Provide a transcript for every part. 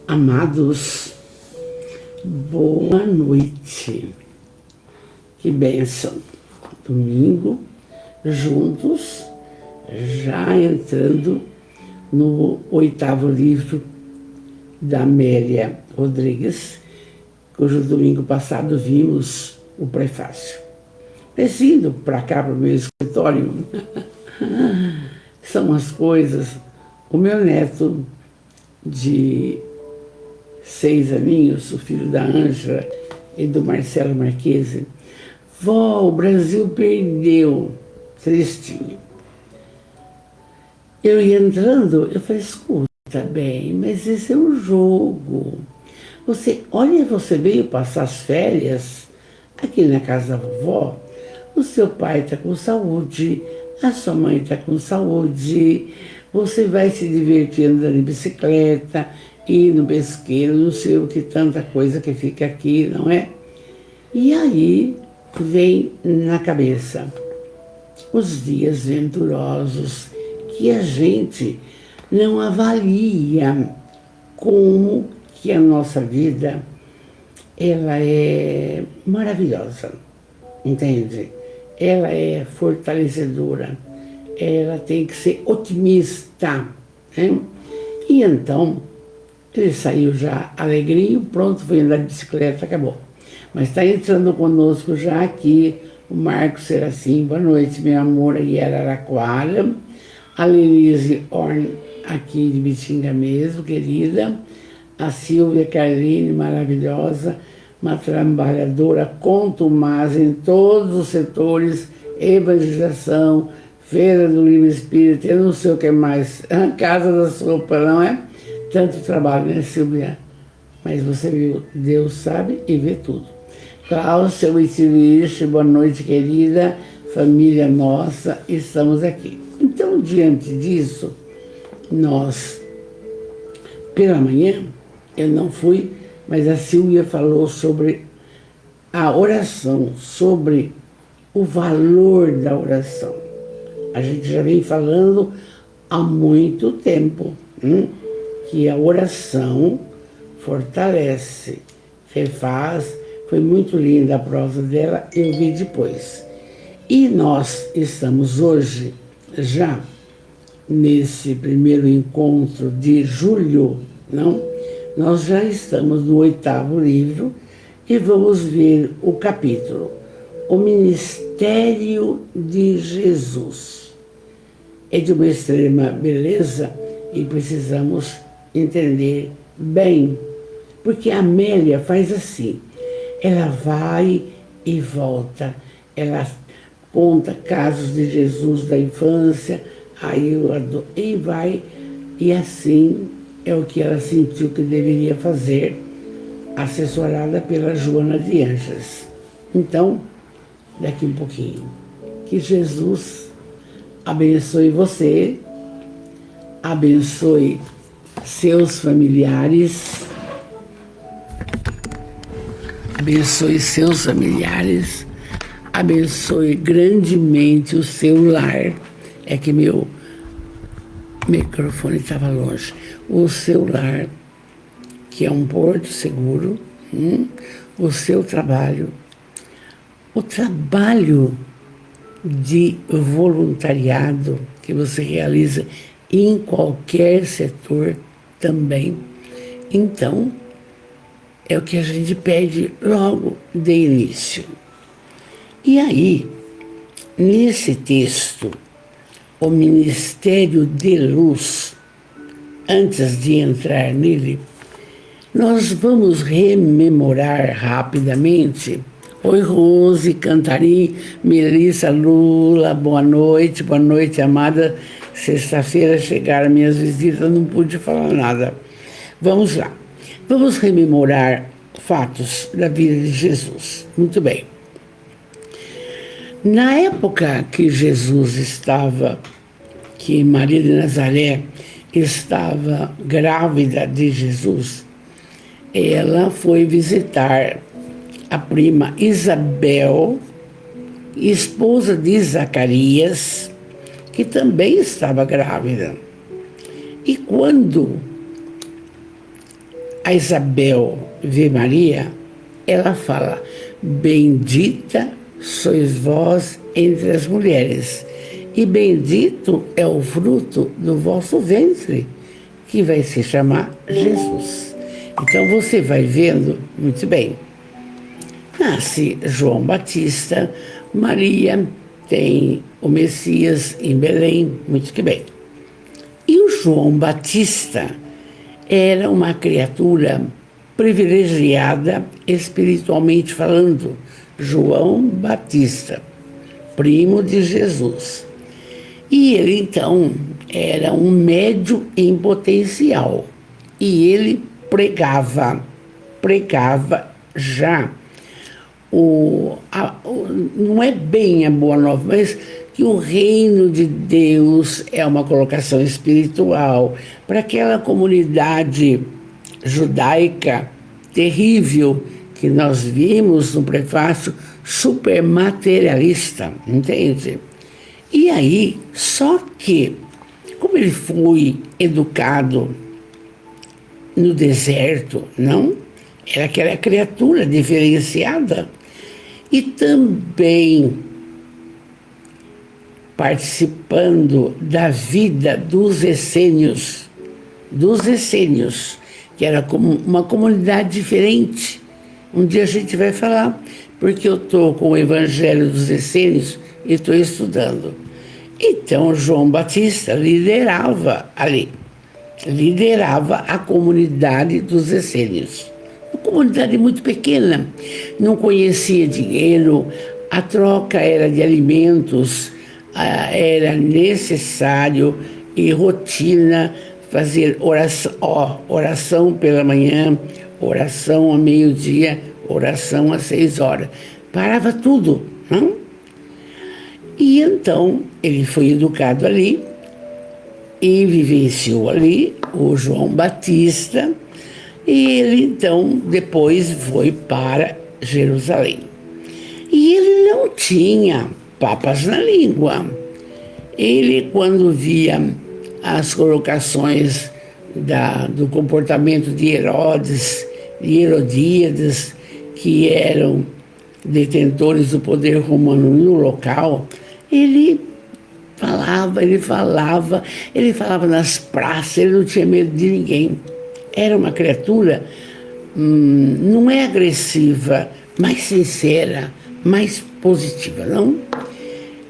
Amados, boa noite. Que bênção. Domingo, juntos, já entrando no 8º livro da Amélia Rodrigues, cujo domingo passado vimos o prefácio. Descendo para cá, para o meu escritório, são as coisas. O meu neto de 6 aninhos, o filho da Ângela e do Marcelo Marquese, vó, o Brasil perdeu, tristinho. Eu ia entrando, eu falei, escuta bem, mas esse é um jogo. Você veio passar as férias aqui na casa da vovó, o seu pai está com saúde, a sua mãe está com saúde, você vai se divertir andando de bicicleta, ir no pesqueiro, não sei o que, tanta coisa que fica aqui, não é? E aí vem na cabeça os dias venturosos que a gente não avalia como que a nossa vida ela é maravilhosa, entende? Ela é fortalecedora, ela tem que ser otimista, né? E então, ele saiu já alegrinho, pronto, foi andar de bicicleta, acabou. Mas está entrando conosco já aqui o Marcos Serafim, boa noite, meu amor, aí era Araraquara, a Lenise Orn, aqui de Bitinga mesmo, querida, a Silvia Carline, maravilhosa, uma trabalhadora contumaz em todos os setores, evangelização, Feira do Livro Espírita, eu não sei o que mais, Casa da Sopa, não é? Tanto trabalho, né, Silvia? Mas você viu, Deus sabe e vê tudo. Cláudia Witzirich, boa noite, querida, família nossa, estamos aqui. Então, diante disso, nós, pela manhã, eu não fui, mas a Silvia falou sobre a oração, sobre o valor da oração. A gente já vem falando há muito tempo, que a oração fortalece, refaz. Foi muito linda a prosa dela, eu vi depois. E nós estamos hoje, já nesse primeiro encontro de julho, não? Nós já estamos no 8º livro e vamos ver o capítulo, O Ministério de Jesus. É de uma extrema beleza e precisamos entender bem, porque a Amélia faz assim, ela vai e volta, ela conta casos de Jesus da infância, e vai, e assim é o que ela sentiu que deveria fazer, assessorada pela Joana de Anjos. Então, daqui um pouquinho, que Jesus abençoe você, abençoe seus familiares, abençoe grandemente o seu lar. É que meu microfone estava longe. O seu lar, que é um porto seguro, o seu trabalho, o trabalho de voluntariado que você realiza em qualquer setor também. Então, é o que a gente pede logo de início. E aí, nesse texto, o Ministério de Luz, antes de entrar nele, nós vamos rememorar rapidamente. Oi, Rose, Cantarim, Melissa, Lula, boa noite, amada. Sexta-feira chegaram minhas visitas, não pude falar nada. Vamos lá. Vamos rememorar fatos da vida de Jesus. Muito bem. Na época que Jesus estava, que Maria de Nazaré estava grávida de Jesus, ela foi visitar a prima Isabel, esposa de Zacarias, que também estava grávida. E quando a Isabel vê Maria, ela fala: bendita sois vós entre as mulheres, e bendito é o fruto do vosso ventre, que vai se chamar Jesus. Então você vai vendo muito bem. Nasce João Batista, Maria tem o Messias em Belém, muito que bem. E o João Batista era uma criatura privilegiada espiritualmente falando. João Batista, primo de Jesus. E ele então era um médium em potencial. E ele pregava já não é bem a boa nova, mas que o reino de Deus é uma colocação espiritual para aquela comunidade judaica terrível que nós vimos no prefácio, super materialista, entende? E aí, só que, como ele foi educado no deserto, não? Era aquela criatura diferenciada. E também participando da vida dos essênios, que era como uma comunidade diferente. Um dia a gente vai falar, porque eu estou com o Evangelho dos Essênios e estou estudando. Então, João Batista liderava ali, liderava a comunidade dos essênios. Uma comunidade muito pequena, não conhecia dinheiro, a troca era de alimentos, era necessário e rotina fazer oração pela manhã, oração ao meio-dia, oração às 6 horas. Parava tudo, não? E então ele foi educado ali e vivenciou ali o João Batista, e ele então depois foi para Jerusalém. E ele não tinha papas na língua. Ele, quando via as colocações do comportamento de Herodes e Herodíades, que eram detentores do poder romano no local, ele falava nas praças, ele não tinha medo de ninguém. Era uma criatura, não é agressiva, mais sincera, mais positiva, não?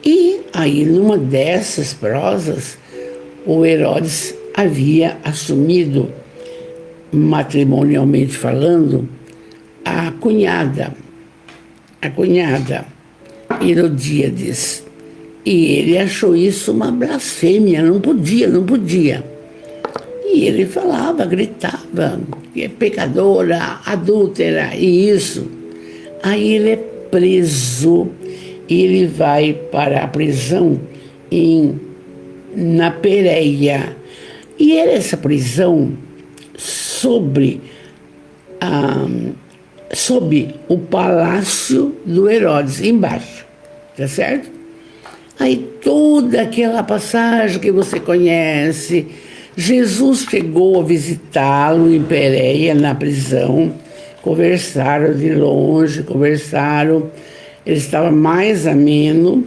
E aí, numa dessas prosas, o Herodes havia assumido, matrimonialmente falando, a cunhada Herodíades. E ele achou isso uma blasfêmia, não podia. E ele falava, gritava, que é pecadora, adúltera, e isso. Aí ele é preso, e ele vai para a prisão na Pérea. E era essa prisão sob o palácio do Herodes, embaixo, tá certo? Aí toda aquela passagem que você conhece, Jesus chegou a visitá-lo em Pérea, na prisão, conversaram de longe, ele estava mais ameno,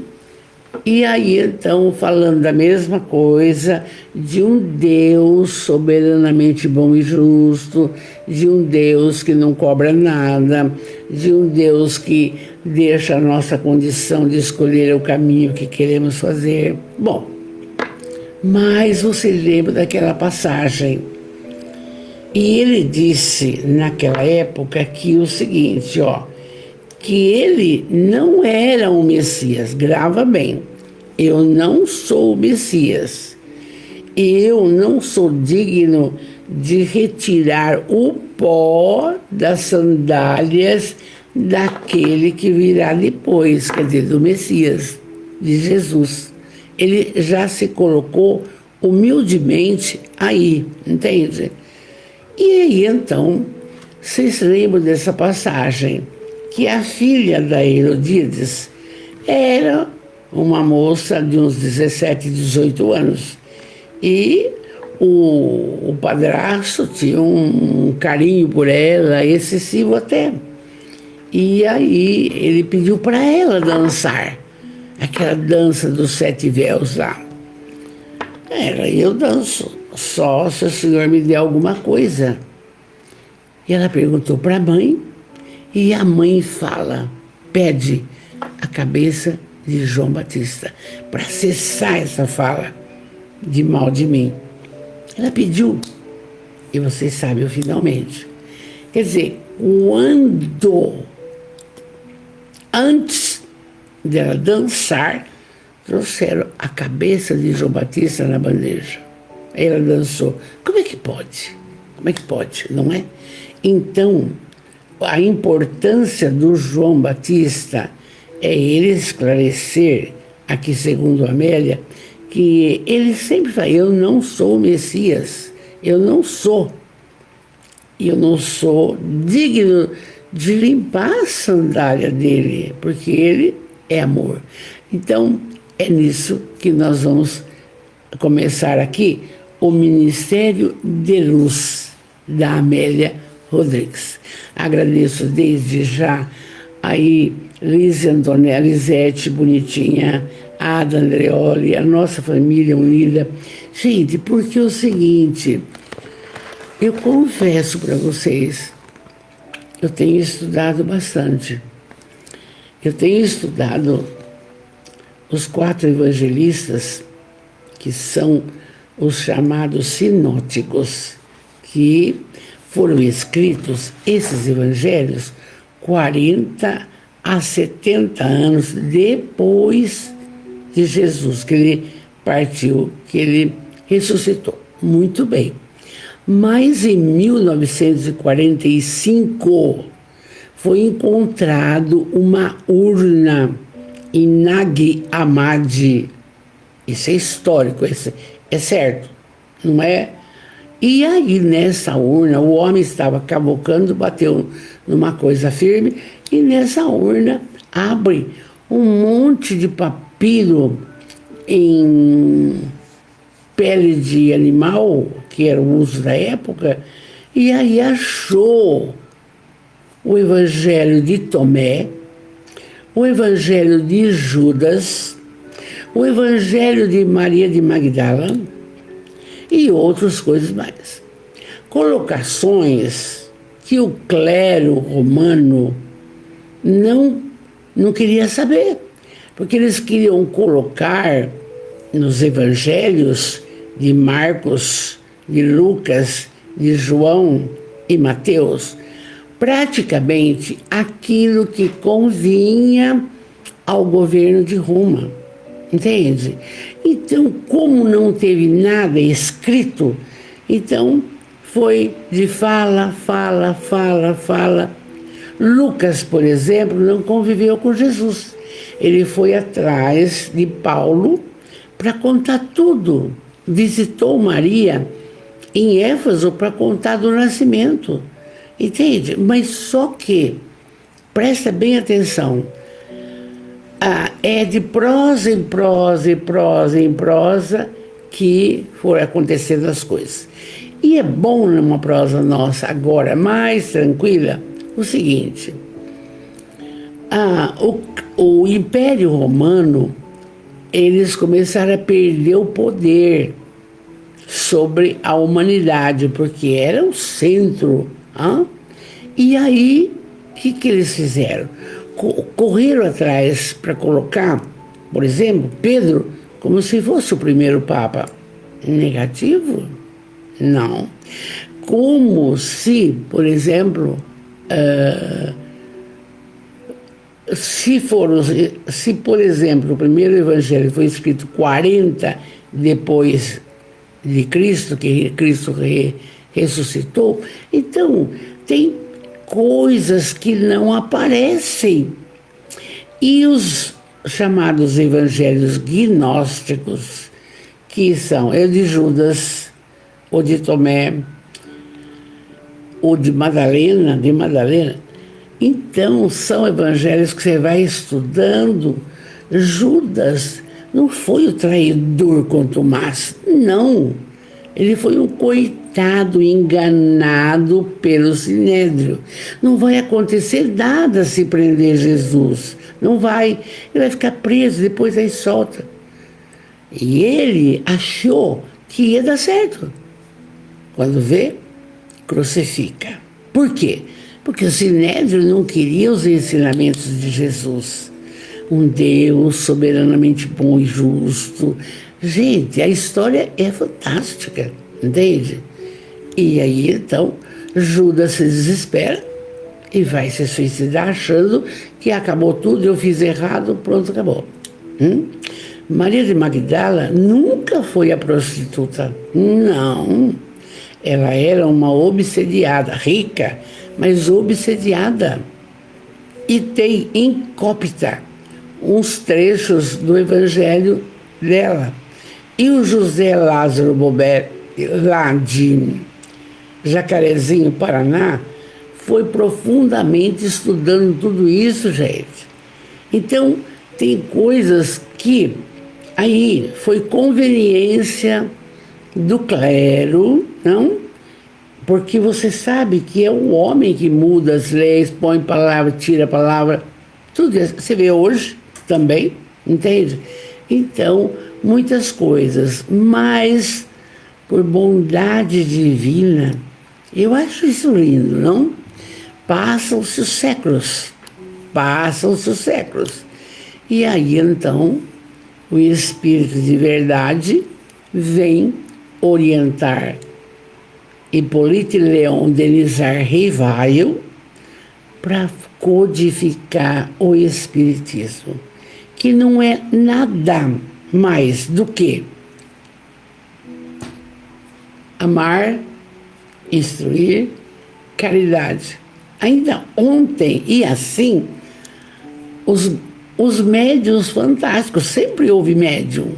e aí então falando da mesma coisa, de um Deus soberanamente bom e justo, de um Deus que não cobra nada, de um Deus que deixa a nossa condição de escolher o caminho que queremos fazer. Bom, mas você lembra daquela passagem. E ele disse naquela época que o seguinte, que ele não era o Messias. Grava bem, eu não sou o Messias. Eu não sou digno de retirar o pó das sandálias daquele que virá depois, quer dizer, do Messias, de Jesus. Ele já se colocou humildemente aí, entende? E aí, então, vocês lembram dessa passagem, que a filha da Herodíades era uma moça de uns 17, 18 anos. E O padrasto tinha um carinho por ela, excessivo até. E aí ele pediu para ela dançar, aquela dança dos 7 véus lá. Eu danço, só se o senhor me der alguma coisa. E ela perguntou para a mãe, e a mãe pede a cabeça de João Batista, para cessar essa fala de mal de mim. Ela pediu, e vocês sabem finalmente. Quer dizer, antes dela dançar, trouxeram a cabeça de João Batista na bandeja. Aí ela dançou. Como é que pode? Como é que pode, não é? Então, a importância do João Batista é ele esclarecer, aqui segundo Amélia, que ele sempre fala, eu não sou o Messias, eu não sou digno de limpar a sandália dele, porque ele é amor. Então, é nisso que nós vamos começar aqui o Ministério de Luz da Amélia Rodrigues. Agradeço desde já aí Lisete, bonitinha, Ada Andreoli, a nossa família unida. Gente, porque é o seguinte, eu confesso para vocês, eu tenho estudado bastante. Eu tenho estudado os 4 evangelistas, que são os chamados sinóticos, que foram escritos, esses evangelhos, 40 a 70 anos depois de Jesus, que ele partiu, que ele ressuscitou. Muito bem. Mas em 1945 foi encontrado uma urna em Nag Hammadi. Isso é histórico, é certo, não é? E aí, nessa urna, o homem estava cavocando, bateu numa coisa firme, e nessa urna abre um monte de papiro em pele de animal, que era o uso da época, e aí achou o Evangelho de Tomé, o Evangelho de Judas, o Evangelho de Maria de Magdala e outras coisas mais. Colocações que o clero romano não queria saber, porque eles queriam colocar nos evangelhos de Marcos, de Lucas, de João e Mateus, praticamente aquilo que convinha ao governo de Roma, entende? Então, como não teve nada escrito, então foi de fala. Lucas, por exemplo, não conviveu com Jesus. Ele foi atrás de Paulo para contar tudo. Visitou Maria em Éfeso para contar do nascimento. Entende? Mas só que, presta bem atenção, é de prosa em prosa que foram acontecendo as coisas. E é bom numa prosa nossa agora, mais tranquila, o seguinte, o Império Romano, eles começaram a perder o poder sobre a humanidade, porque era o centro. E aí, o que eles fizeram? Correram atrás para colocar, por exemplo, Pedro como se fosse o primeiro Papa. Negativo? Não. Como se, por exemplo, se, por exemplo, o primeiro evangelho foi escrito 40 depois de Cristo, que Cristo ressuscitou, então tem coisas que não aparecem. E os chamados evangelhos gnósticos, que são o de Judas, o de Tomé, o de Madalena, então são evangelhos que você vai estudando. Judas não foi o traidor com Tomás, não. Ele foi um coitado enganado pelo Sinédrio. Não vai acontecer nada se prender Jesus. Não vai. Ele vai ficar preso, depois aí solta. E ele achou que ia dar certo. Quando vê, crucifica. Por quê? Porque o Sinédrio não queria os ensinamentos de Jesus. Um Deus soberanamente bom e justo. Gente, a história é fantástica, entende? E aí, então, Judas se desespera e vai se suicidar achando que acabou tudo, eu fiz errado, pronto, acabou. Maria de Magdala nunca foi a prostituta, não. Ela era uma obsediada, rica, mas obsediada. E tem em cópita uns trechos do evangelho dela. E o José Lázaro Bobé, lá de Jacarezinho, Paraná, foi profundamente estudando tudo isso, gente. Então, tem coisas que aí foi conveniência do clero, não? Porque você sabe que é o homem que muda as leis, põe palavra, tira palavra, tudo isso. Você vê hoje também, entende? Então, muitas coisas, mas por bondade divina, eu acho isso lindo, não? Passam-se os séculos, e aí então o Espírito de verdade vem orientar Hipólito Leão Denizar Rivaio para codificar o Espiritismo, que não é nada mais do que amar, instruir, caridade. Ainda ontem, e assim, os médiuns fantásticos, sempre houve médium.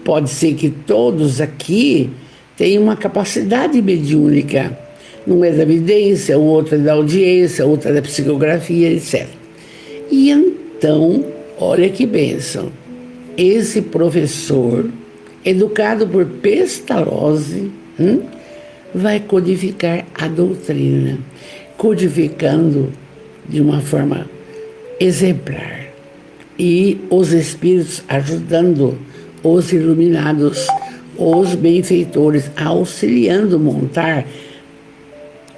Pode ser que todos aqui tenham uma capacidade mediúnica. Um é da evidência, o outro é da audiência, o outro é da psicografia, etc. E então, olha que bênção. Esse professor, educado por Pestalozzi, vai codificar a doutrina, codificando de uma forma exemplar. E os espíritos ajudando os iluminados, os benfeitores, auxiliando montar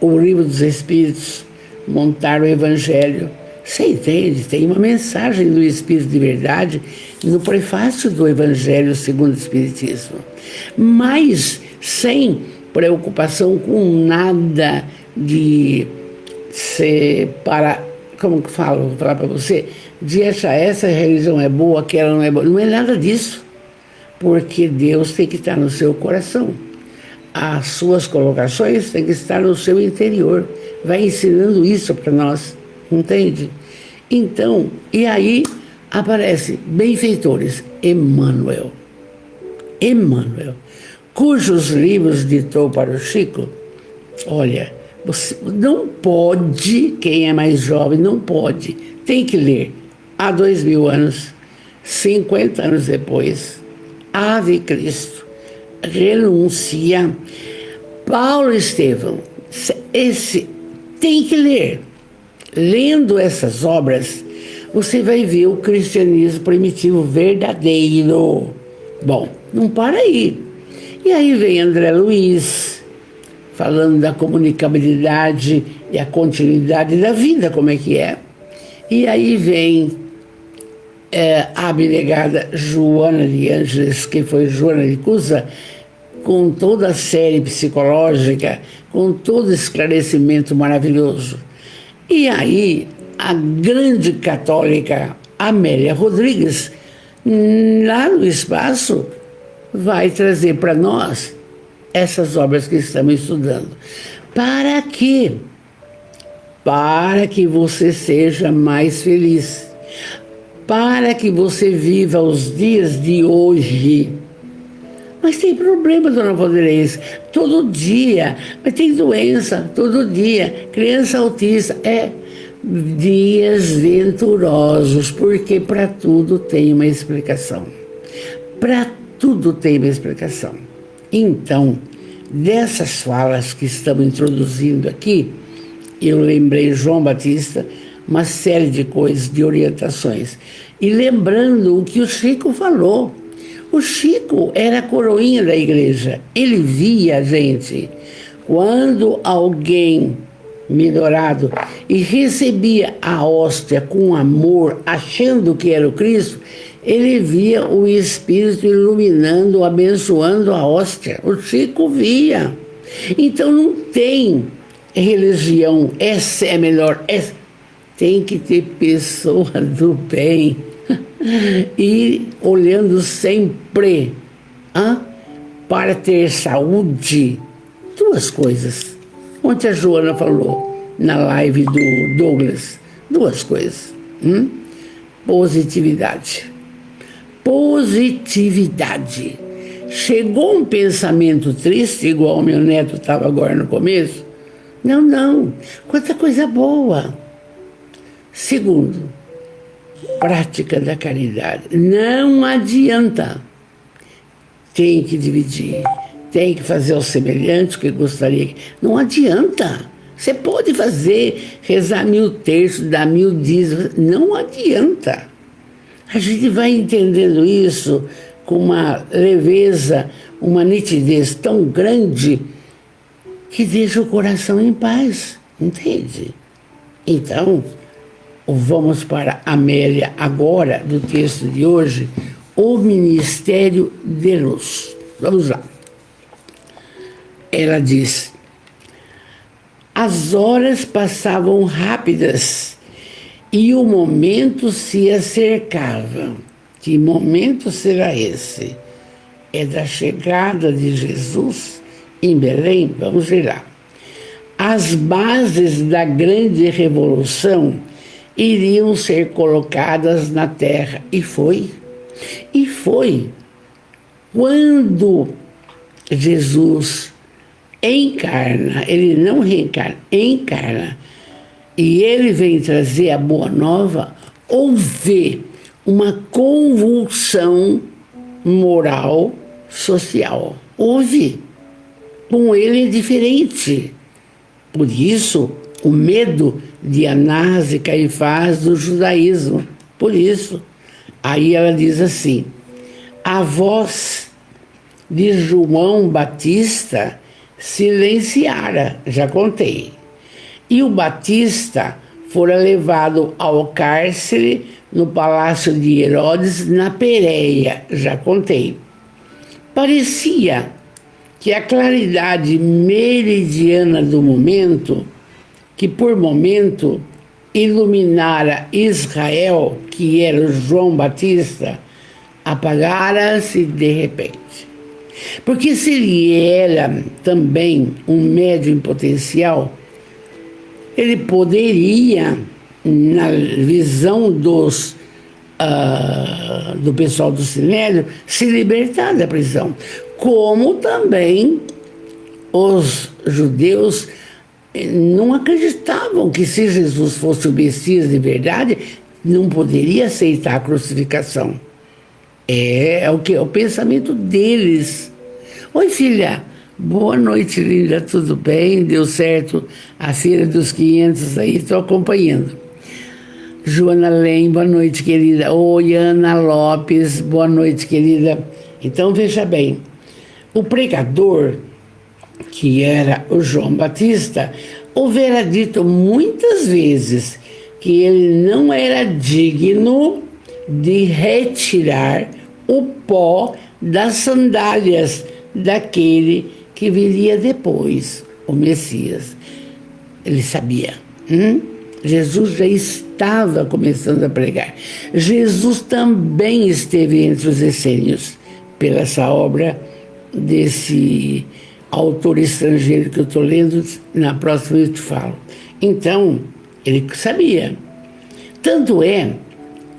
o livro dos Espíritos, montar o Evangelho. Você entende? Tem uma mensagem do Espírito de verdade no prefácio do Evangelho segundo o Espiritismo. Mas sem preocupação com nada de ser para, como que falo, vou falar para você, de achar essa religião é boa, aquela não é boa. Não é nada disso, porque Deus tem que estar no seu coração. As suas colocações têm que estar no seu interior. Vai ensinando isso para nós, entende? Então, e aí aparece benfeitores, Emmanuel, cujos livros ditou para o Chico. Olha, você não pode, quem é mais jovem não pode, tem que ler. Há 2000 anos, 50 anos depois, Ave Cristo, Renúncia, Paulo Estevão, esse tem que ler. Lendo essas obras, você vai ver o cristianismo primitivo verdadeiro. Bom, não para aí. E aí vem André Luiz, falando da comunicabilidade e a continuidade da vida, como é que é. E aí vem a abnegada Joana de Ângeles, que foi Joana de Cusa, com toda a série psicológica, com todo esclarecimento maravilhoso. E aí, a grande católica Amélia Rodrigues, lá no espaço, vai trazer para nós essas obras que estamos estudando. Para quê? Para que você seja mais feliz. Para que você viva os dias de hoje. Mas tem problema, dona Valdeirês, todo dia, mas tem doença, todo dia, criança autista, dias venturosos, porque para tudo tem uma explicação. Para tudo tem uma explicação. Então, dessas falas que estamos introduzindo aqui, eu lembrei João Batista, uma série de coisas, de orientações. E lembrando o que o Chico falou. O Chico era a coroinha da igreja. Ele via, gente, quando alguém melhorado e recebia a hóstia com amor, achando que era o Cristo, ele via o Espírito iluminando, abençoando a hóstia. O Chico via. Então não tem religião, essa é melhor, essa. Tem que ter pessoa do bem e olhando sempre para ter saúde. Duas coisas. Ontem a Joana falou na live do Douglas. Duas coisas. Positividade. Positividade. Chegou um pensamento triste, igual o meu neto estava agora no começo? Não. Quanta coisa boa. Segundo, prática da caridade. Não adianta. Tem que dividir. Tem que fazer o semelhante que gostaria. Não adianta. Você pode fazer, rezar 1000 terços, dar 1000 dízimos. Não adianta. A gente vai entendendo isso com uma leveza, uma nitidez tão grande que deixa o coração em paz. Entende? Então, vamos para Amélia agora, do texto de hoje, o Ministério de Luz. Vamos lá. Ela diz: as horas passavam rápidas e o momento se acercava. Que momento será esse? É da chegada de Jesus em Belém? Vamos ver lá. As bases da grande revolução iriam ser colocadas na terra. E foi. Quando Jesus encarna, ele não reencarna, encarna, e ele vem trazer a boa nova, houve uma convulsão moral, social. Houve. Com ele é diferente. Por isso, o medo de Anás e Caifás do judaísmo. Por isso. Aí ela diz assim: a voz de João Batista silenciara, já contei. E o Batista fora levado ao cárcere no palácio de Herodes, na Pérea, já contei. Parecia que a claridade meridiana do momento, que por momento iluminara Israel, que era o João Batista, apagara-se de repente. Porque se ele era também um médium potencial, ele poderia, na visão do pessoal do Sinédrio, se libertar da prisão. Como também os judeus não acreditavam que, se Jesus fosse o Messias de verdade, não poderia aceitar a crucificação. É o pensamento deles. Oi, filha. Boa noite, linda. Tudo bem? Deu certo a Feira dos 500 aí? Estou acompanhando. Joana Lem, boa noite, querida. Oi, Ana Lopes, boa noite, querida. Então, veja bem. O pregador, que era o João Batista, houvera dito muitas vezes que ele não era digno de retirar o pó das sandálias daquele que viria depois, o Messias. Ele sabia. Jesus já estava começando a pregar. Jesus também esteve entre os essênios, pela essa obra desse autor estrangeiro que eu estou lendo, na próxima eu te falo. Então, ele sabia. Tanto é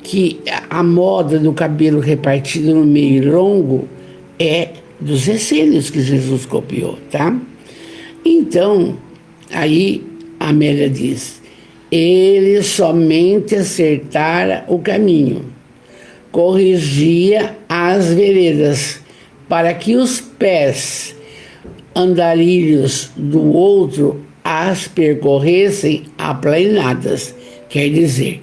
que a moda do cabelo repartido no meio e longo é dos essênios que Jesus copiou, tá? Então, aí a Amélia diz: ele somente acertara o caminho, corrigia as veredas, para que os pés andarilhos do outro as percorressem aplainadas. Quer dizer,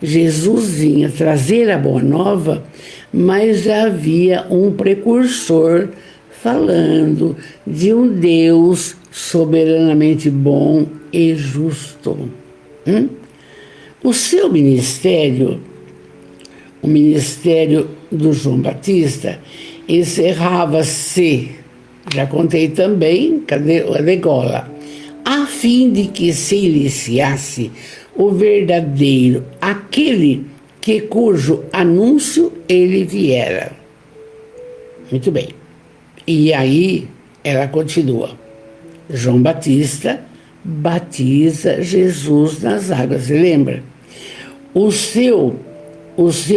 Jesus vinha trazer a boa nova, mas já havia um precursor falando de um Deus soberanamente bom e justo. O seu ministério, o ministério do João Batista, encerrava-se, já contei também, cadê a degola, a fim de que se iniciasse o verdadeiro, aquele cujo anúncio ele viera. Muito bem. E aí ela continua. João Batista batiza Jesus nas águas. Você lembra? O seu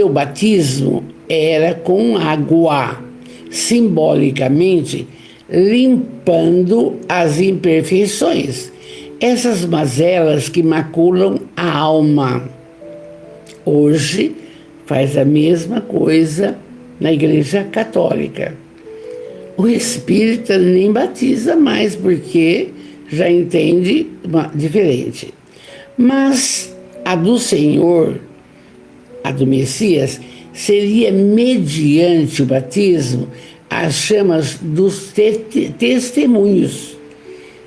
batismo era com água, simbolicamente limpando as imperfeições, essas mazelas que maculam a alma. Hoje faz a mesma coisa na Igreja Católica. O espírita nem batiza mais, porque já entende diferente. Mas a do Senhor, a do Messias, seria mediante o batismo as chamas dos testemunhos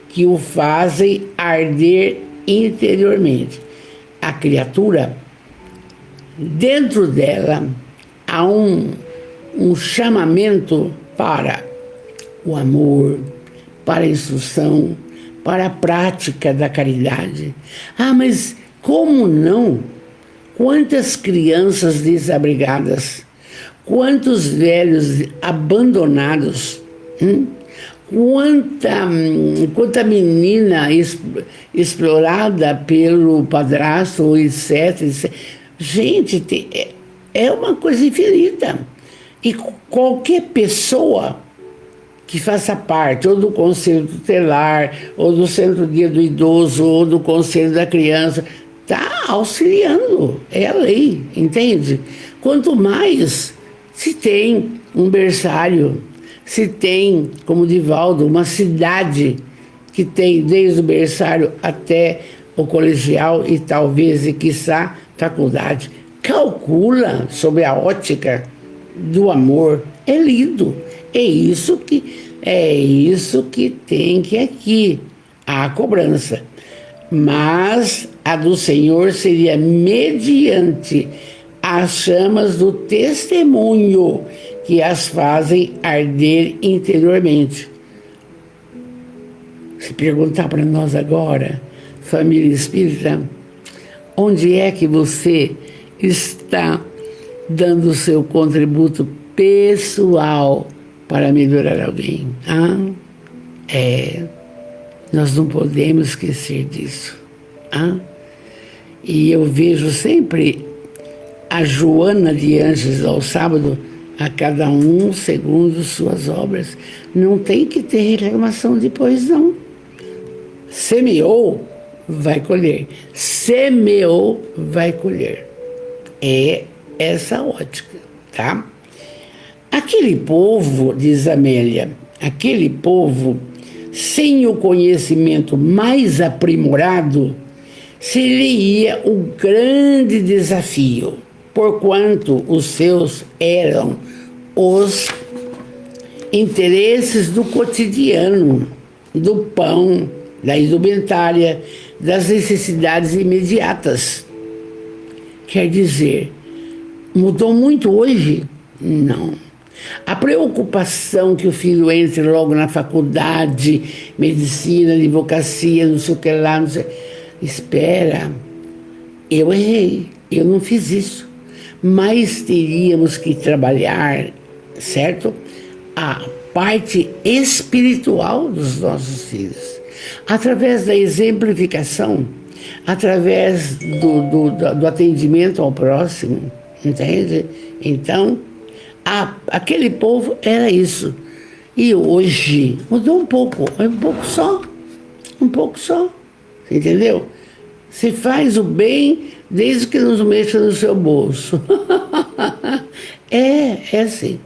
que o fazem arder interiormente. A criatura, dentro dela, há um chamamento para o amor, para a instrução, para a prática da caridade. Ah, mas como não? Quantas crianças desabrigadas, quantos velhos abandonados, quanta menina explorada pelo padrasto, etc. Gente, é uma coisa infinita. E qualquer pessoa que faça parte, ou do Conselho Tutelar, ou do Centro-Dia do Idoso, ou do Conselho da Criança, está auxiliando, é a lei, entende? Quanto mais se tem um berçário, se tem, como Divaldo, uma cidade que tem desde o berçário até o colegial e talvez, e quiçá, faculdade, calcula sobre a ótica do amor, é lido. É isso que tem que aqui, a cobrança. Mas a do Senhor seria mediante as chamas do testemunho que as fazem arder interiormente. Se perguntar para nós agora, família espírita, onde é que você está dando o seu contributo pessoal para melhorar alguém? Nós não podemos esquecer disso. E eu vejo sempre a Joana de Anjos ao sábado, a cada um segundo suas obras. Não tem que ter reclamação depois, não. Semeou, vai colher. Semeou, vai colher. É essa ótica, tá? Aquele povo, diz Amélia, aquele povo, sem o conhecimento mais aprimorado, seria o grande desafio, porquanto os seus eram os interesses do cotidiano, do pão, da indumentária, das necessidades imediatas. Quer dizer, mudou muito hoje? Não. A preocupação que o filho entre logo na faculdade, medicina, advocacia, não sei o que lá, não sei. Espera, eu errei, eu não fiz isso. Mas teríamos que trabalhar, certo? A parte espiritual dos nossos filhos, através da exemplificação, através do atendimento ao próximo, entende? Então, aquele povo era isso. E hoje mudou um pouco só, entendeu? Se faz o bem desde que não mexa no seu bolso. É assim.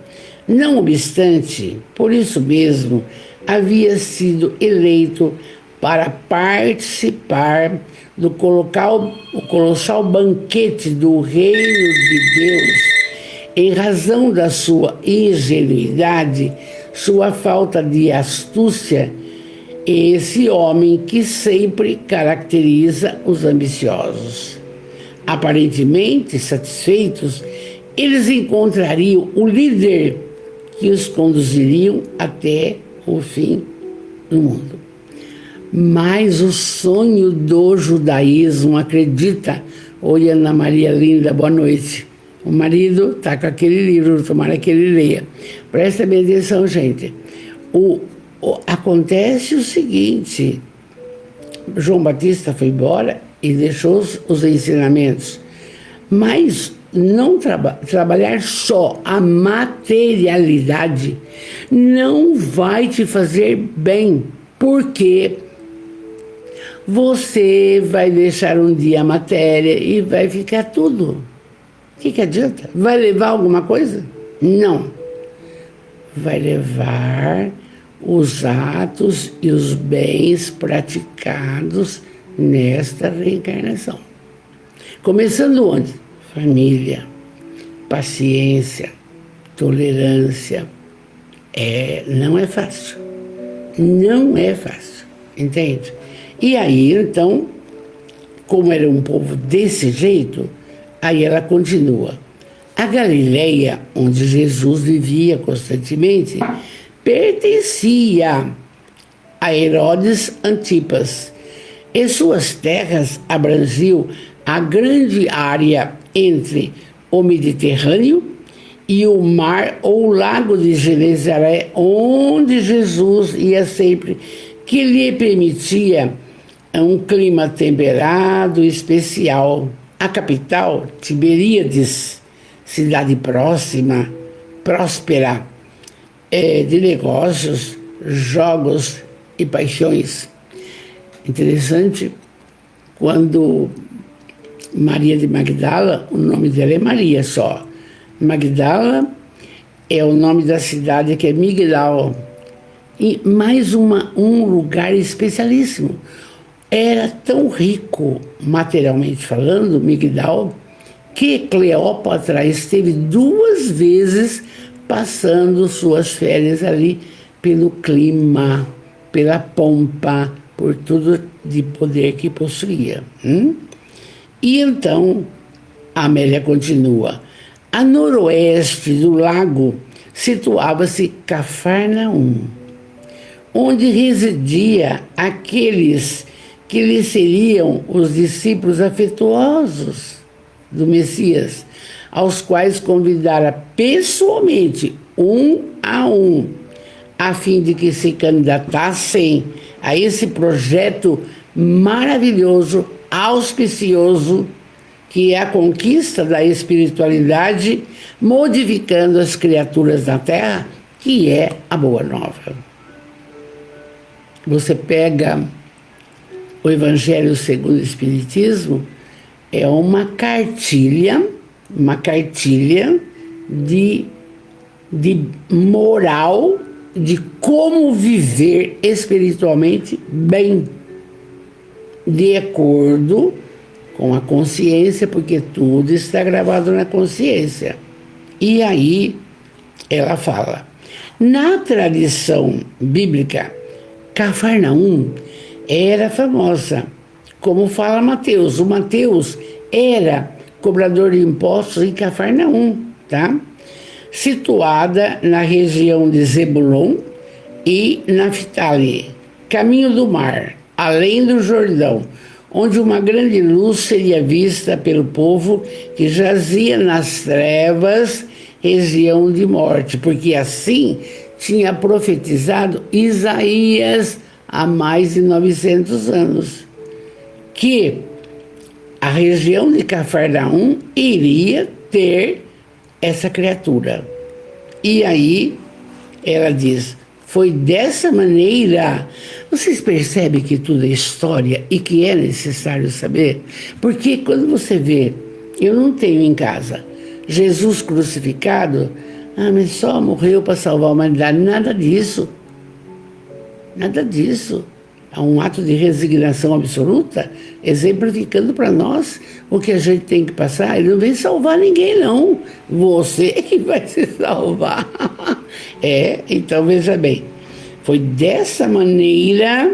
Não obstante, por isso mesmo, havia sido eleito para participar do colossal banquete do reino de Deus, em razão da sua ingenuidade, sua falta de astúcia, esse homem que sempre caracteriza os ambiciosos. Aparentemente satisfeitos, eles encontrariam o líder que os conduziriam até o fim do mundo. Mas o sonho do judaísmo acredita, oi Ana Maria linda, boa noite. O marido está com aquele livro, tomara que ele leia. Presta bem atenção, gente. Acontece o seguinte, João Batista foi embora e deixou os ensinamentos, mas não trabalhar só a materialidade não vai te fazer bem, porque você vai deixar um dia a matéria e vai ficar tudo. O que adianta? Vai levar alguma coisa? Não. Vai levar os atos e os bens praticados nesta reencarnação. Começando onde? Família, paciência, tolerância. Não é fácil. Não é fácil, entende? E aí, então, como era um povo desse jeito, aí ela continua. A Galileia, onde Jesus vivia constantemente, pertencia a Herodes Antipas, e suas terras abrangiam a grande área entre o Mediterrâneo e o mar ou lago de Genezaré, onde Jesus ia sempre, que lhe permitia um clima temperado e especial. A capital, Tiberíades, cidade próxima, próspera, de negócios, jogos e paixões. Interessante, quando Maria de Magdala, o nome dela é Maria só. Magdala é o nome da cidade, que é Migdal. E mais um lugar especialíssimo. Era tão rico, materialmente falando, Migdal, que Cleópatra esteve 2 vezes passando suas férias ali pelo clima, pela pompa, por tudo de poder que possuía. E então, a Amélia continua. A noroeste do lago situava-se Cafarnaum, onde residia aqueles que lhe seriam os discípulos afetuosos do Messias, aos quais convidara pessoalmente, um a um, a fim de que se candidatassem a esse projeto maravilhoso, auspicioso, que é a conquista da espiritualidade, modificando as criaturas da Terra, que é a Boa Nova. Você pega o Evangelho segundo o Espiritismo, é uma cartilha de moral, de como viver espiritualmente bem, de acordo com a consciência, porque tudo está gravado na consciência. E aí ela fala, na tradição bíblica, Cafarnaum era famosa, como fala Mateus. O Mateus era cobrador de impostos em Cafarnaum, tá? Situada na região de Zebulon e Naftali, caminho do mar, além do Jordão, onde uma grande luz seria vista pelo povo que jazia nas trevas, região de morte, porque assim tinha profetizado Isaías há mais de 900 anos, que a região de Cafarnaum iria ter essa criatura. E aí ela diz, foi dessa maneira. Vocês percebem que tudo é história e que é necessário saber? Porque quando você vê, eu não tenho em casa Jesus crucificado, Ah, mas só morreu para salvar a humanidade. Nada disso. Nada disso. É um ato de resignação absoluta, exemplificando para nós o que a gente tem que passar. Ele não vem salvar ninguém, não. Você é que vai se salvar. Então veja bem. Foi dessa maneira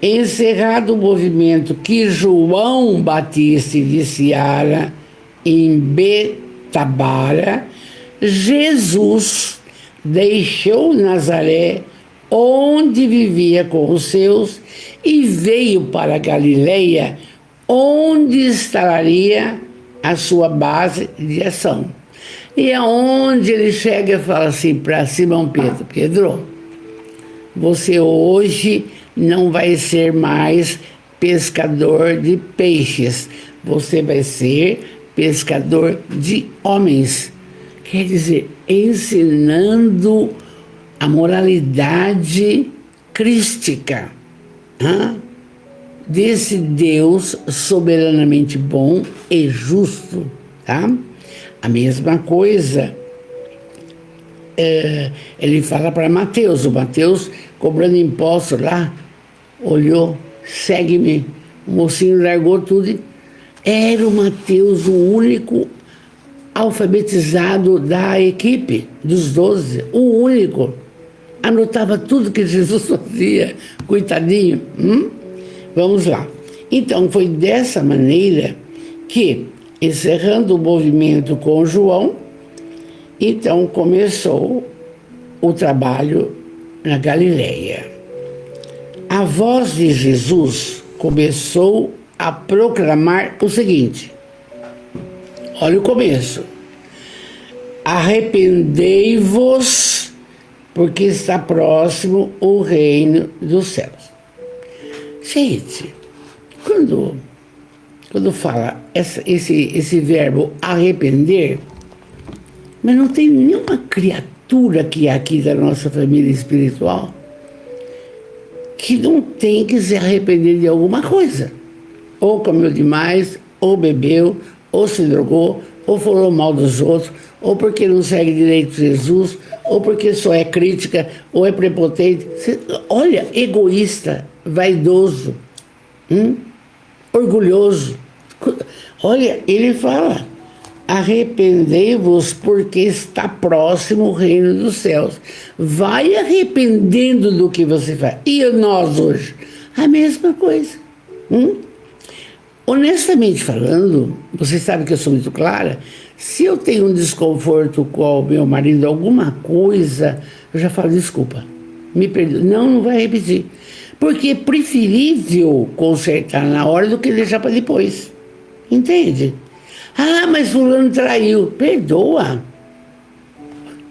encerrado o movimento que João Batista iniciara em Betabara. Jesus deixou Nazaré, onde vivia com os seus, e veio para Galileia, onde instalaria a sua base de ação. E aonde ele chega e fala assim para Simão Pedro: Pedro, você hoje não vai ser mais pescador de peixes, você vai ser pescador de homens. Quer dizer, ensinando a moralidade crística, desse Deus soberanamente bom e justo, tá? A mesma coisa, ele fala para Mateus. O Mateus, cobrando imposto lá, olhou: segue-me. O mocinho largou tudo. Era o Mateus o único alfabetizado da equipe, dos 12, o único. Anotava tudo que Jesus fazia, coitadinho. Vamos lá. Então, foi dessa maneira que, encerrando o movimento com João, então começou o trabalho na Galileia. A voz de Jesus começou a proclamar o seguinte: olha o começo. Arrependei-vos, porque está próximo o reino dos céus. Gente, quando fala esse verbo arrepender, mas não tem nenhuma criatura que é aqui da nossa família espiritual que não tem que se arrepender de alguma coisa. Ou comeu demais, ou bebeu, ou se drogou, ou falou mal dos outros, ou porque não segue direito Jesus, ou porque só é crítica, ou é prepotente. Olha, egoísta, vaidoso, orgulhoso. Olha, ele fala: arrependei-vos, porque está próximo o reino dos céus. Vai arrependendo do que você faz. E nós hoje? A mesma coisa. Honestamente falando, você sabe que eu sou muito clara. Se eu tenho um desconforto com o meu marido, alguma coisa, eu já falo: desculpa, me perdoa. Não vai repetir. Porque é preferível consertar na hora do que deixar para depois. Entende? Ah, mas fulano traiu. Perdoa.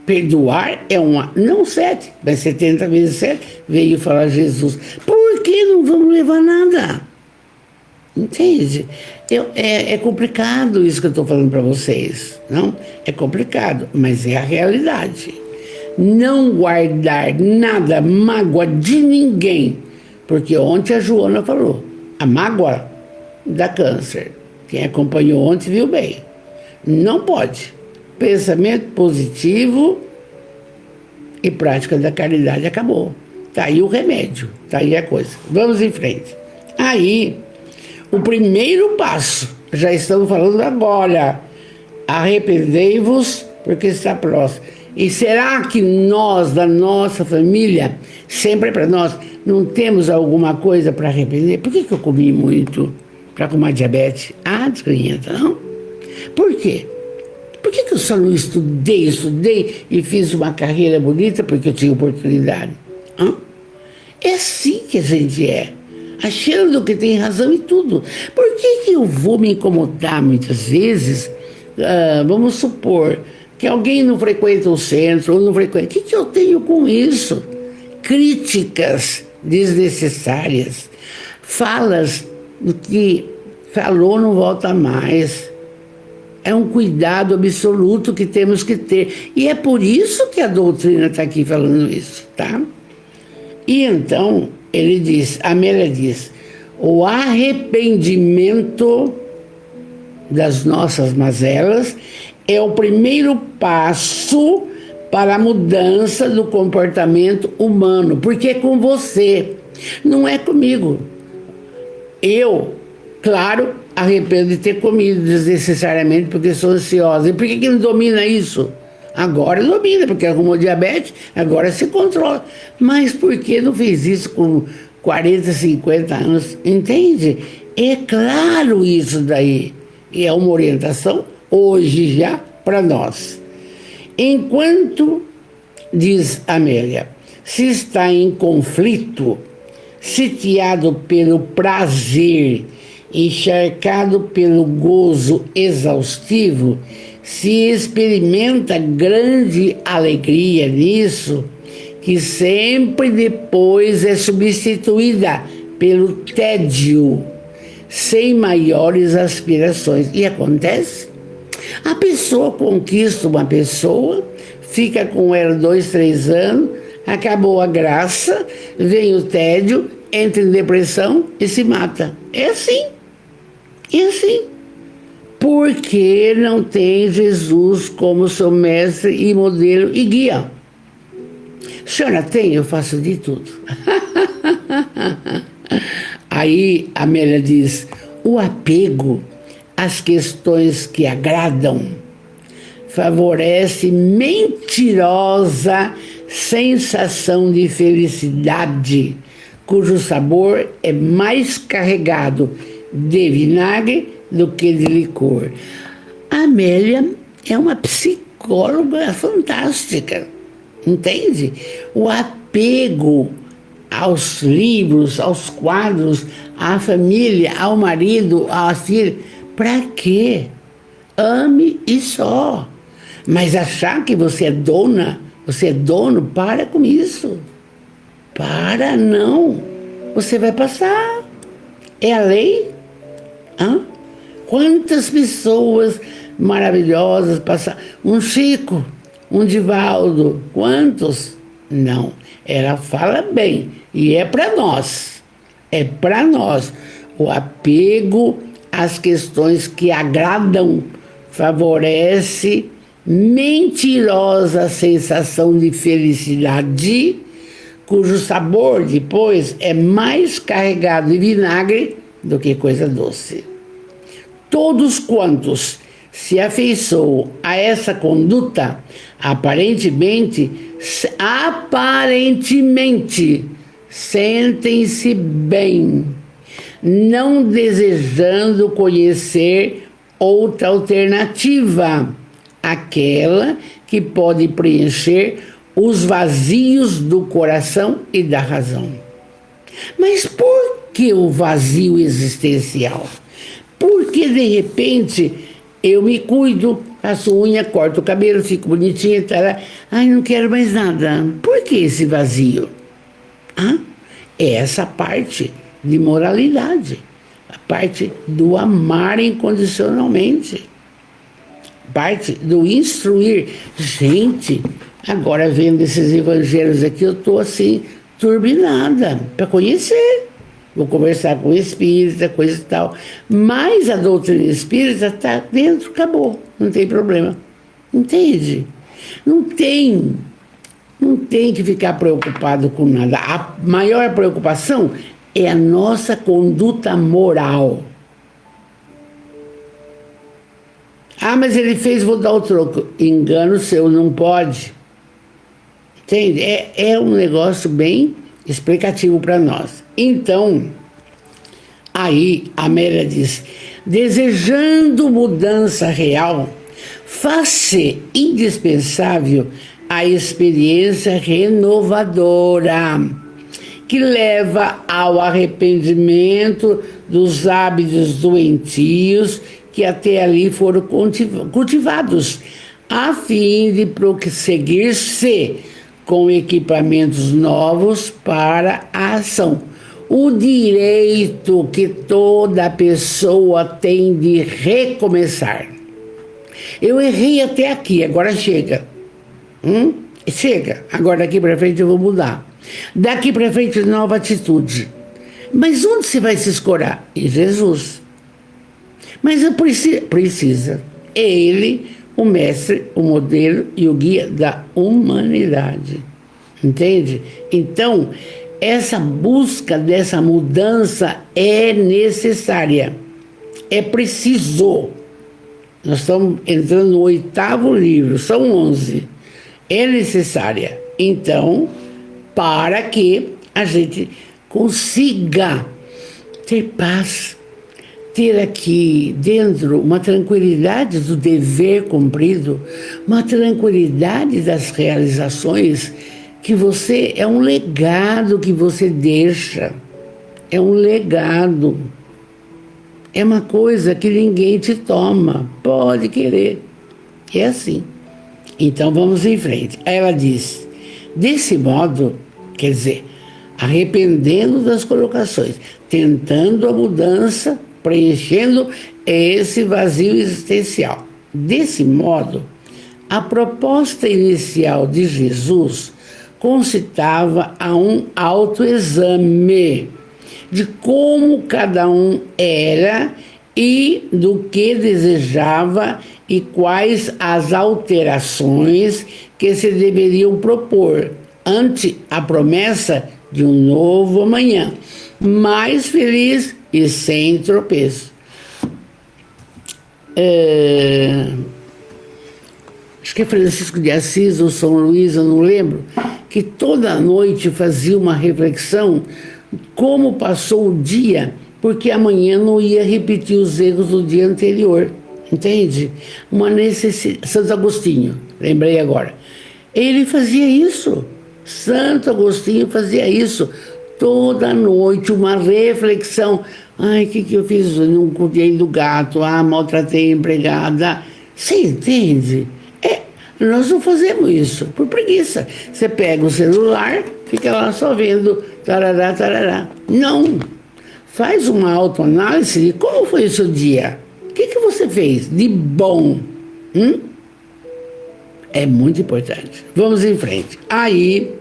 Perdoar é não 7, mas 70 vezes 7, veio falar Jesus. Por que não vamos levar nada? Entende? É complicado isso que eu estou falando para vocês, não? É complicado, mas é a realidade. Não guardar nada, mágoa de ninguém, porque ontem a Joana falou: a mágoa dá câncer. Quem acompanhou ontem viu bem. Não pode. Pensamento positivo e prática da caridade, acabou. Está aí o remédio, está aí a coisa. Vamos em frente. Aí, o primeiro passo, já estamos falando agora: arrependei-vos, porque está próximo. E será que nós, da nossa família, sempre para nós, não temos alguma coisa para arrepender? Por que eu comi muito para arrumar diabetes? Ah, desgranhenta, não? Por quê? Por que eu só não estudei e fiz uma carreira bonita porque eu tinha oportunidade? É assim que a gente é, achando que tem razão em tudo. Por que eu vou me incomodar muitas vezes? Vamos supor que alguém não frequenta o centro, ou não frequenta. O que eu tenho com isso? Críticas desnecessárias, falas do que falou não volta mais. É um cuidado absoluto que temos que ter. E é por isso que a doutrina está aqui falando isso, tá? E então, Amélia diz: o arrependimento das nossas mazelas é o primeiro passo para a mudança do comportamento humano, porque é com você, não é comigo. Eu, claro, arrependo de ter comido desnecessariamente porque sou ansiosa. E por que não domina isso? Agora domina, porque arrumou diabetes, agora se controla. Mas por que não fez isso com 40, 50 anos? Entende? É claro isso daí. E é uma orientação hoje já para nós. Enquanto, diz Amélia, se está em conflito, sitiado pelo prazer, encharcado pelo gozo exaustivo, se experimenta grande alegria nisso, que sempre depois é substituída pelo tédio, sem maiores aspirações. E acontece? A pessoa conquista uma pessoa, fica com ela 2, 3 anos, acabou a graça, vem o tédio, entra em depressão e se mata. É assim. É assim. Porque não tem Jesus como seu mestre e modelo e guia. A senhora tem? Eu faço de tudo. Aí a Amélia diz, o apego às questões que agradam favorece mentirosa sensação de felicidade, cujo sabor é mais carregado de vinagre do que de licor. A Amélia é uma psicóloga fantástica, entende? O apego aos livros, aos quadros, à família, ao marido, à filha, para quê? Ame e só. Mas achar que você é dona, você é dono, para com isso. Para, não. Você vai passar. É a lei. Hã? Quantas pessoas maravilhosas passaram. Um Chico, um Divaldo, quantos? Não. Ela fala bem. E é para nós. É para nós. O apego às questões que agradam favorece mentirosa sensação de felicidade, cujo sabor depois é mais carregado de vinagre do que coisa doce. Todos quantos se afeiçoam a essa conduta, aparentemente sentem-se bem, não desejando conhecer outra alternativa, aquela que pode preencher os vazios do coração e da razão. Mas por que o vazio existencial? Porque de repente eu me cuido, faço unha, corto o cabelo, fico bonitinha, tá? Ai, não quero mais nada. Por que esse vazio? É essa parte de moralidade, a parte do amar incondicionalmente, parte do instruir. Gente, agora vendo esses evangelhos aqui, eu estou assim, turbinada, para conhecer. Vou conversar com o espírita, coisa e tal. Mas a doutrina espírita está dentro, acabou, não tem problema. Entende? Não tem que ficar preocupado com nada. A maior preocupação é a nossa conduta moral. Mas ele fez, vou dar o troco. Engano seu, não pode. Entende? É um negócio bem explicativo para nós. Então, aí a Amélia diz, desejando mudança real, faz-se indispensável a experiência renovadora, que leva ao arrependimento dos hábitos doentios que até ali foram cultivados, a fim de prosseguir-se com equipamentos novos para a ação. O direito que toda pessoa tem de recomeçar. Eu errei até aqui, agora chega. Chega, agora daqui para frente eu vou mudar. Daqui para frente, nova atitude. Mas onde você vai se escorar? Em Jesus. Mas precisa. Ele, o mestre, o modelo e o guia da humanidade. Entende? Então, essa busca dessa mudança é necessária, é preciso. Nós estamos entrando no 8º livro, são 11. É necessária. Então, para que a gente consiga ter paz, ter aqui dentro uma tranquilidade do dever cumprido, uma tranquilidade das realizações, que você é um legado que você deixa, é um legado, é uma coisa que ninguém te toma, pode querer, é assim. Então vamos em frente. Aí ela diz, desse modo, quer dizer, arrependendo das colocações, tentando a mudança, preenchendo esse vazio existencial. Desse modo, a proposta inicial de Jesus concitava a um autoexame de como cada um era e do que desejava e quais as alterações que se deveriam propor ante a promessa de um novo amanhã, mais feliz e sem tropeço. Acho que é Francisco de Assis ou São Luís, eu não lembro, que toda noite fazia uma reflexão como passou o dia, porque amanhã não ia repetir os erros do dia anterior, entende? Uma necessidade. Santo Agostinho, lembrei agora. Ele fazia isso, Santo Agostinho fazia isso, toda noite, uma reflexão. Ai, o que eu fiz? Eu não cuidei do gato, maltratei a empregada. Você entende? Nós não fazemos isso, por preguiça. Você pega o celular, fica lá só vendo tarará, tarará. Não. Faz uma autoanálise de como foi o seu dia. O que você fez de bom? É muito importante. Vamos em frente. Aí,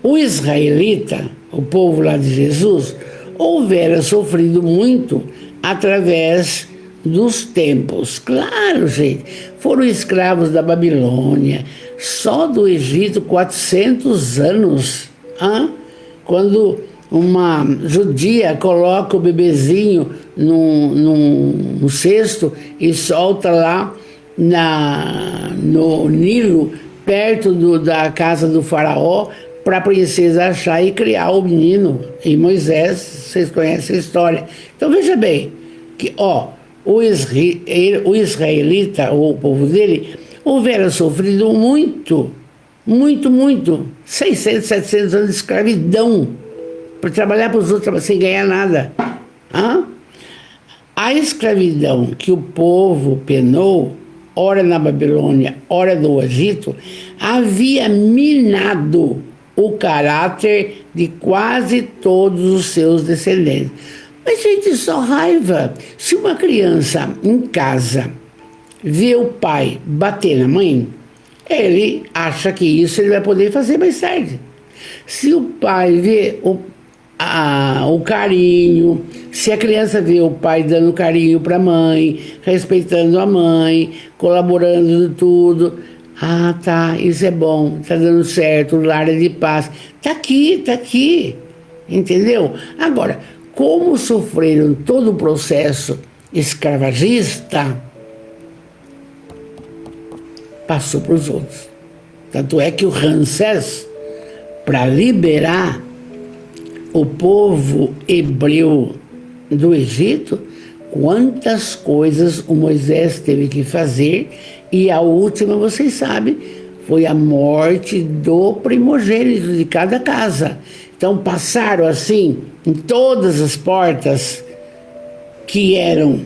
o israelita, o povo lá de Jesus, houvera sofrido muito através dos tempos. Claro, gente, foram escravos da Babilônia, só do Egito 400 anos. Quando uma judia coloca o bebezinho num cesto e solta lá no Nilo, perto da casa do faraó, para a princesa achar e criar o menino. E Moisés, vocês conhecem a história. Então veja bem, que o israelita, ou o povo dele, houvera sofrido muito, 600, 700 anos de escravidão, para trabalhar para os outros sem ganhar nada. A escravidão que o povo penou, ora na Babilônia, ora no Egito, havia minado o caráter de quase todos os seus descendentes. Mas, gente, só raiva. Se uma criança em casa vê o pai bater na mãe, ele acha que isso ele vai poder fazer mais tarde. Se o pai vê o carinho, se a criança vê o pai dando carinho para a mãe, respeitando a mãe, colaborando em tudo, tá, isso é bom, tá dando certo, o lar é de paz. Tá aqui, entendeu? Agora, como sofreram todo o processo escravagista, passou para os outros. Tanto é que o Ramsés, para liberar o povo hebreu do Egito, quantas coisas o Moisés teve que fazer, e a última, vocês sabem, foi a morte do primogênito de cada casa. Então passaram assim em todas as portas que eram,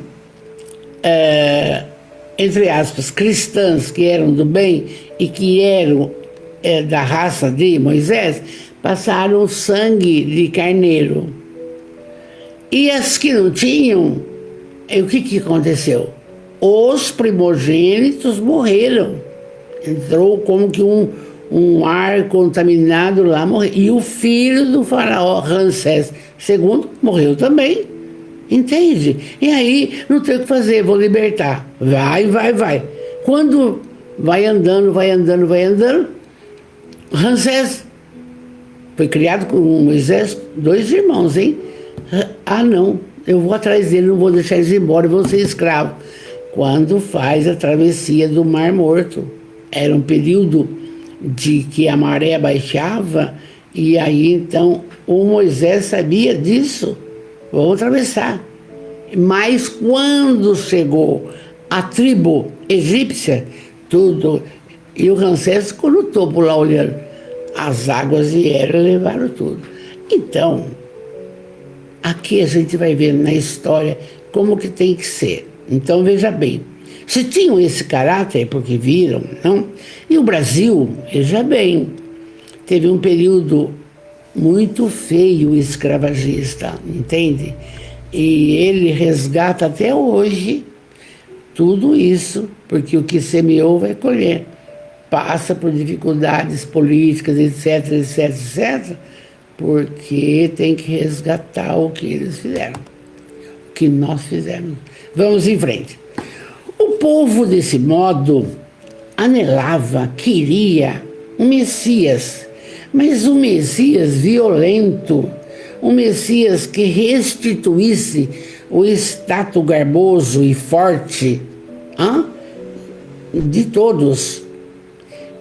entre aspas, cristãs, que eram do bem e que eram da raça de Moisés, passaram sangue de carneiro. E as que não tinham, o que aconteceu? Os primogênitos morreram. Entrou como que um ar contaminado lá, morreu. E o filho do faraó, Ramsés II, morreu também. Entende? E aí, não tem o que fazer, vou libertar. Vai, vai, vai. Quando vai andando, Ramsés foi criado com Moisés, 2 irmãos, hein? Ah, não, eu vou atrás dele, não vou deixar eles embora, eu vou ser escravo. Quando faz a travessia do Mar Morto, era um período de que a maré baixava, e aí então o Moisés sabia disso, vamos atravessar. Mas quando chegou a tribo egípcia, tudo, e o Ramsés ficou no topo lá olhando, as águas vieram e levaram tudo. Então, aqui a gente vai ver na história como que tem que ser. Então veja bem, se tinham esse caráter, porque viram, não? E o Brasil, veja bem, teve um período muito feio escravagista, entende? E ele resgata até hoje tudo isso, porque o que semeou vai colher. Passa por dificuldades políticas, etc, etc, etc, porque tem que resgatar o que eles fizeram, o que nós fizemos. Vamos em frente. O povo, desse modo, anelava, queria um Messias, mas um Messias violento, um Messias que restituísse o status garboso e forte de todos.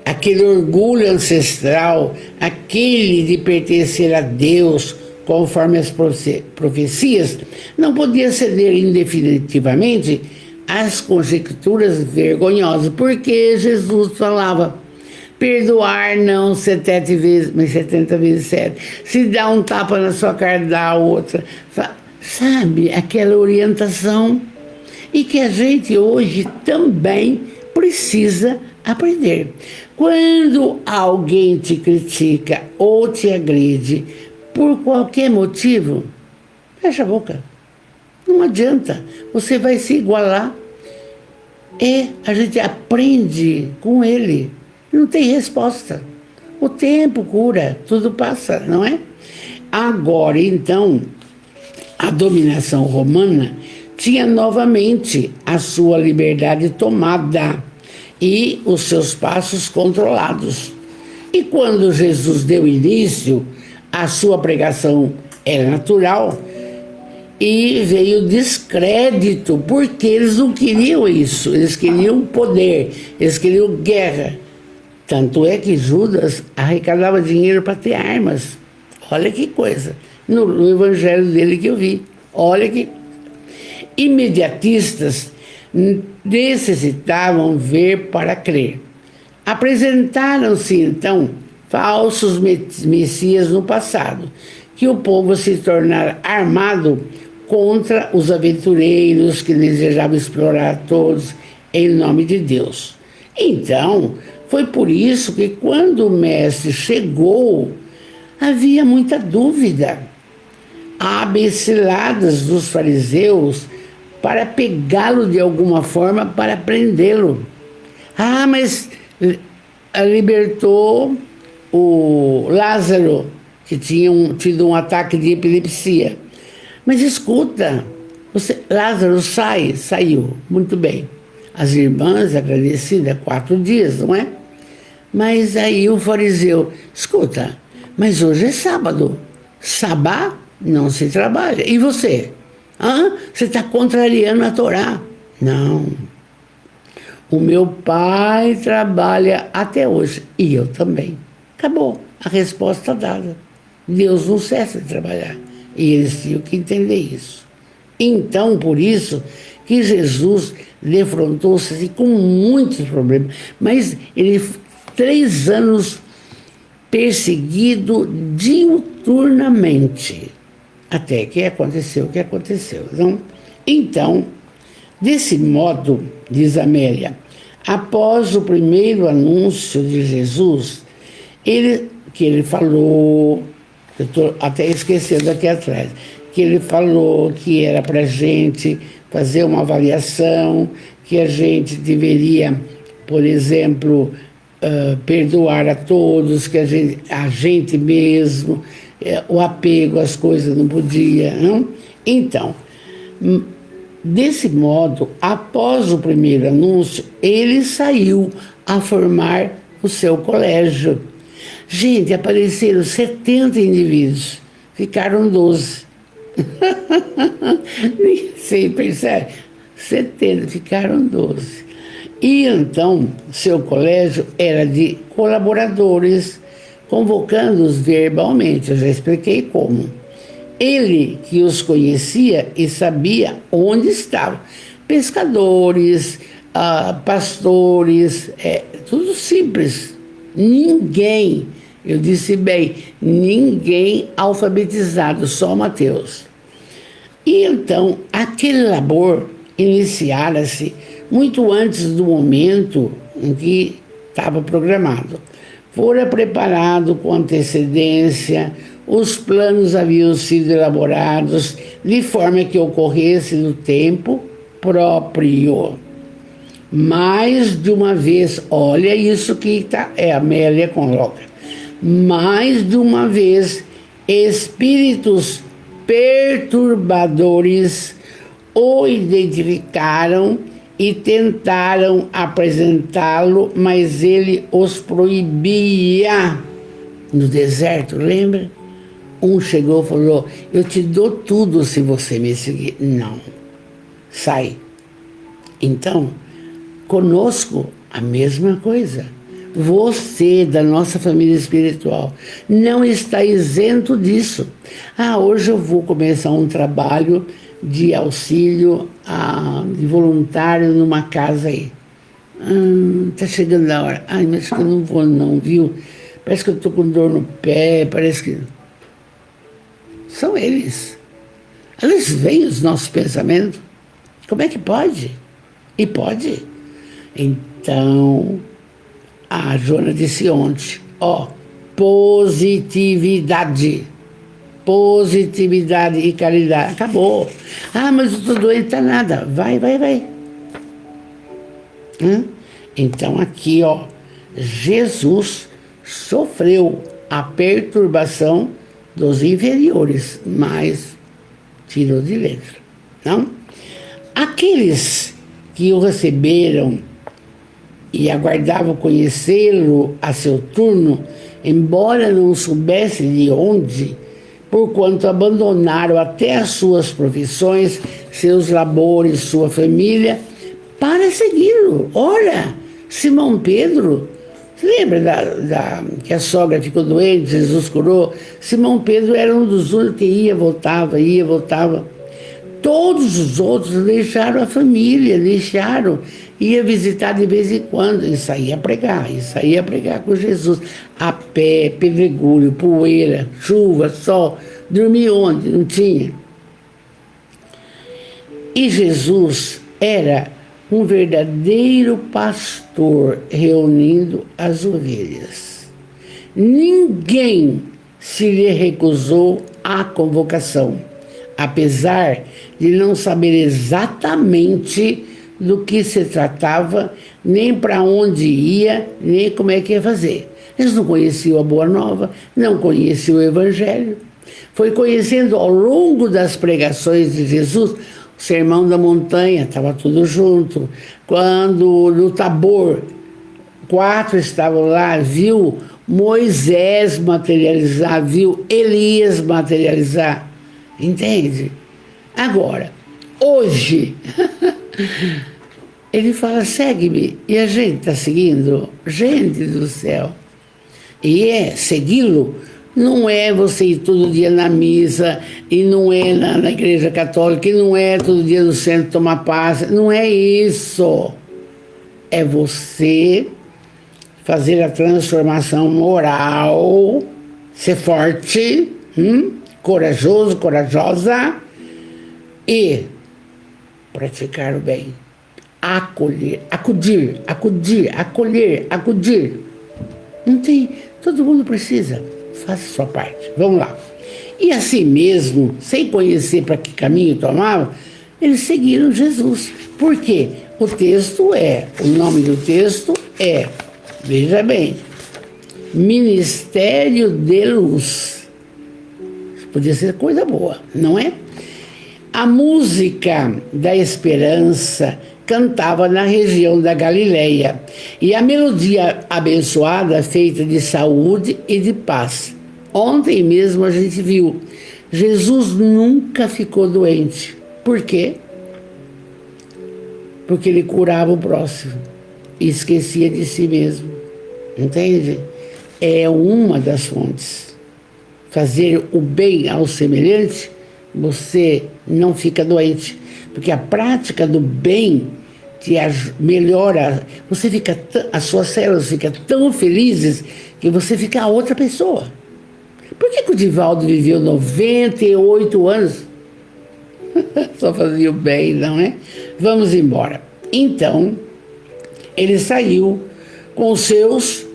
Aquele orgulho ancestral, aquele de pertencer a Deus, conforme as profecias, não podia ceder indefinitivamente às conjecturas vergonhosas, porque Jesus falava: perdoar não 70 vezes, mas 70 vezes 7. Se dá um tapa na sua cara, dá a outra. Sabe, aquela orientação. E que a gente hoje também precisa aprender. Quando alguém te critica ou te agride por qualquer motivo, fecha a boca. Não adianta, você vai se igualar. A gente aprende com ele. Não tem resposta. O tempo cura, tudo passa, não é? Agora, então, a dominação romana tinha novamente a sua liberdade tomada e os seus passos controlados. E quando Jesus deu início, a sua pregação era natural e veio descrédito, porque eles não queriam isso, eles queriam poder, eles queriam guerra. Tanto é que Judas arrecadava dinheiro para ter armas. Olha que coisa, no evangelho dele que eu vi. Olha que imediatistas necessitavam ver para crer. Apresentaram-se, então, falsos messias no passado, que o povo se tornara armado contra os aventureiros que desejavam explorar todos em nome de Deus. Então, foi por isso que quando o mestre chegou, havia muita dúvida. Abeciladas dos fariseus para pegá-lo de alguma forma, para prendê-lo. Mas libertou o Lázaro, que tinha tido um ataque de epilepsia. Mas escuta, Lázaro saiu, muito bem. As irmãs agradecidas, 4 dias, não é? Mas aí o fariseu, escuta, mas hoje é sábado. Sabá não se trabalha. E você? Você está contrariando a Torá. Não. O meu pai trabalha até hoje. E eu também. Acabou. A resposta dada. Deus não cessa de trabalhar. E eles tinham que entender isso. Então, por isso que Jesus defrontou-se com muitos problemas. Mas ele, 3 anos perseguido diuturnamente. Até que aconteceu o que aconteceu. Não? Então, desse modo, diz Amélia, após o primeiro anúncio de Jesus, que ele falou, eu estou até esquecendo aqui atrás, que ele falou que era para a gente fazer uma avaliação, que a gente deveria, por exemplo, perdoar a todos, que a gente mesmo, o apego às coisas não podia, não? Então, Desse modo, após o primeiro anúncio, ele saiu a formar o seu colégio. Gente, apareceram 70 indivíduos, ficaram 12. Você percebe? 70, ficaram 12. E então, seu colégio era de colaboradores, convocando-os verbalmente. Eu já expliquei como. Ele que os conhecia e sabia onde estavam. Pescadores, pastores, tudo simples. Ninguém, eu disse bem, ninguém alfabetizado, só Mateus. E então, aquele labor iniciara-se muito antes do momento em que estava programado. Fora preparado com antecedência, os planos haviam sido elaborados de forma que ocorresse no tempo próprio. Mais de uma vez, olha isso que a Amélia coloca, mais de uma vez, espíritos perturbadores o identificaram e tentaram apresentá-lo, mas ele os proibia no deserto, lembra? Um chegou e falou: eu te dou tudo se você me seguir. Não, sai. Então, conosco, a mesma coisa. Você, da nossa família espiritual, não está isento disso. Hoje eu vou começar um trabalho de auxílio de voluntário numa casa aí. Tá chegando a hora. Mas acho que eu não vou não, viu? Parece que eu estou com dor no pé, parece que... São eles. Eles veem os nossos pensamentos. Como é que pode? E pode. Então, a Joana disse ontem, positividade. Positividade e caridade. Acabou. Mas eu estou doente, tá nada. Vai. Então aqui, Jesus sofreu a perturbação dos inferiores, mas tirou de letra, não? Aqueles que o receberam e aguardavam conhecê-lo a seu turno, embora não soubessem de onde, porquanto abandonaram até as suas profissões, seus labores, sua família, para segui-lo. Olha, Simão Pedro, você lembra que a sogra ficou doente, Jesus curou? Simão Pedro era um dos únicos que ia, voltava. Todos os outros deixaram a família, ia visitar de vez em quando, e saía a pregar com Jesus, a pé, pedregulho, poeira, chuva, sol, dormia onde? Não tinha. E Jesus era um verdadeiro pastor reunindo as ovelhas. Ninguém se lhe recusou à convocação, apesar de não saber exatamente do que se tratava, nem para onde ia, nem como é que ia fazer. Eles não conheciam a Boa Nova, não conheciam o Evangelho. Foi conhecendo ao longo das pregações de Jesus, o Sermão da Montanha, estava tudo junto. Quando no Tabor, 4 estavam lá, viu Moisés materializar, viu Elias materializar. Entende? Agora, hoje, ele fala, segue-me. E a gente está seguindo? Gente do céu. E segui-lo não é você ir todo dia na missa, e não é na igreja católica, e não é todo dia no centro tomar passe. Não é isso. É você fazer a transformação moral, ser forte, corajoso, corajosa, e praticar o bem. Acolher, acudir. Não tem, todo mundo precisa. Faça a sua parte. Vamos lá. E assim mesmo, sem conhecer para que caminho tomavam, eles seguiram Jesus. Por quê? O nome do texto é, veja bem, Ministério de Luz. Podia ser coisa boa, não é? A música da esperança cantava na região da Galileia, e a melodia abençoada feita de saúde e de paz. Ontem mesmo a gente viu, Jesus nunca ficou doente. Por quê? Porque ele curava o próximo e esquecia de si mesmo. Entende? É uma das fontes. Fazer o bem ao semelhante, você não fica doente. Porque a prática do bem te melhora. Você fica, as suas células ficam tão felizes que você fica outra pessoa. Por que o Divaldo viveu 98 anos? Só fazia o bem, não é? Vamos embora. Então, ele saiu com os seus,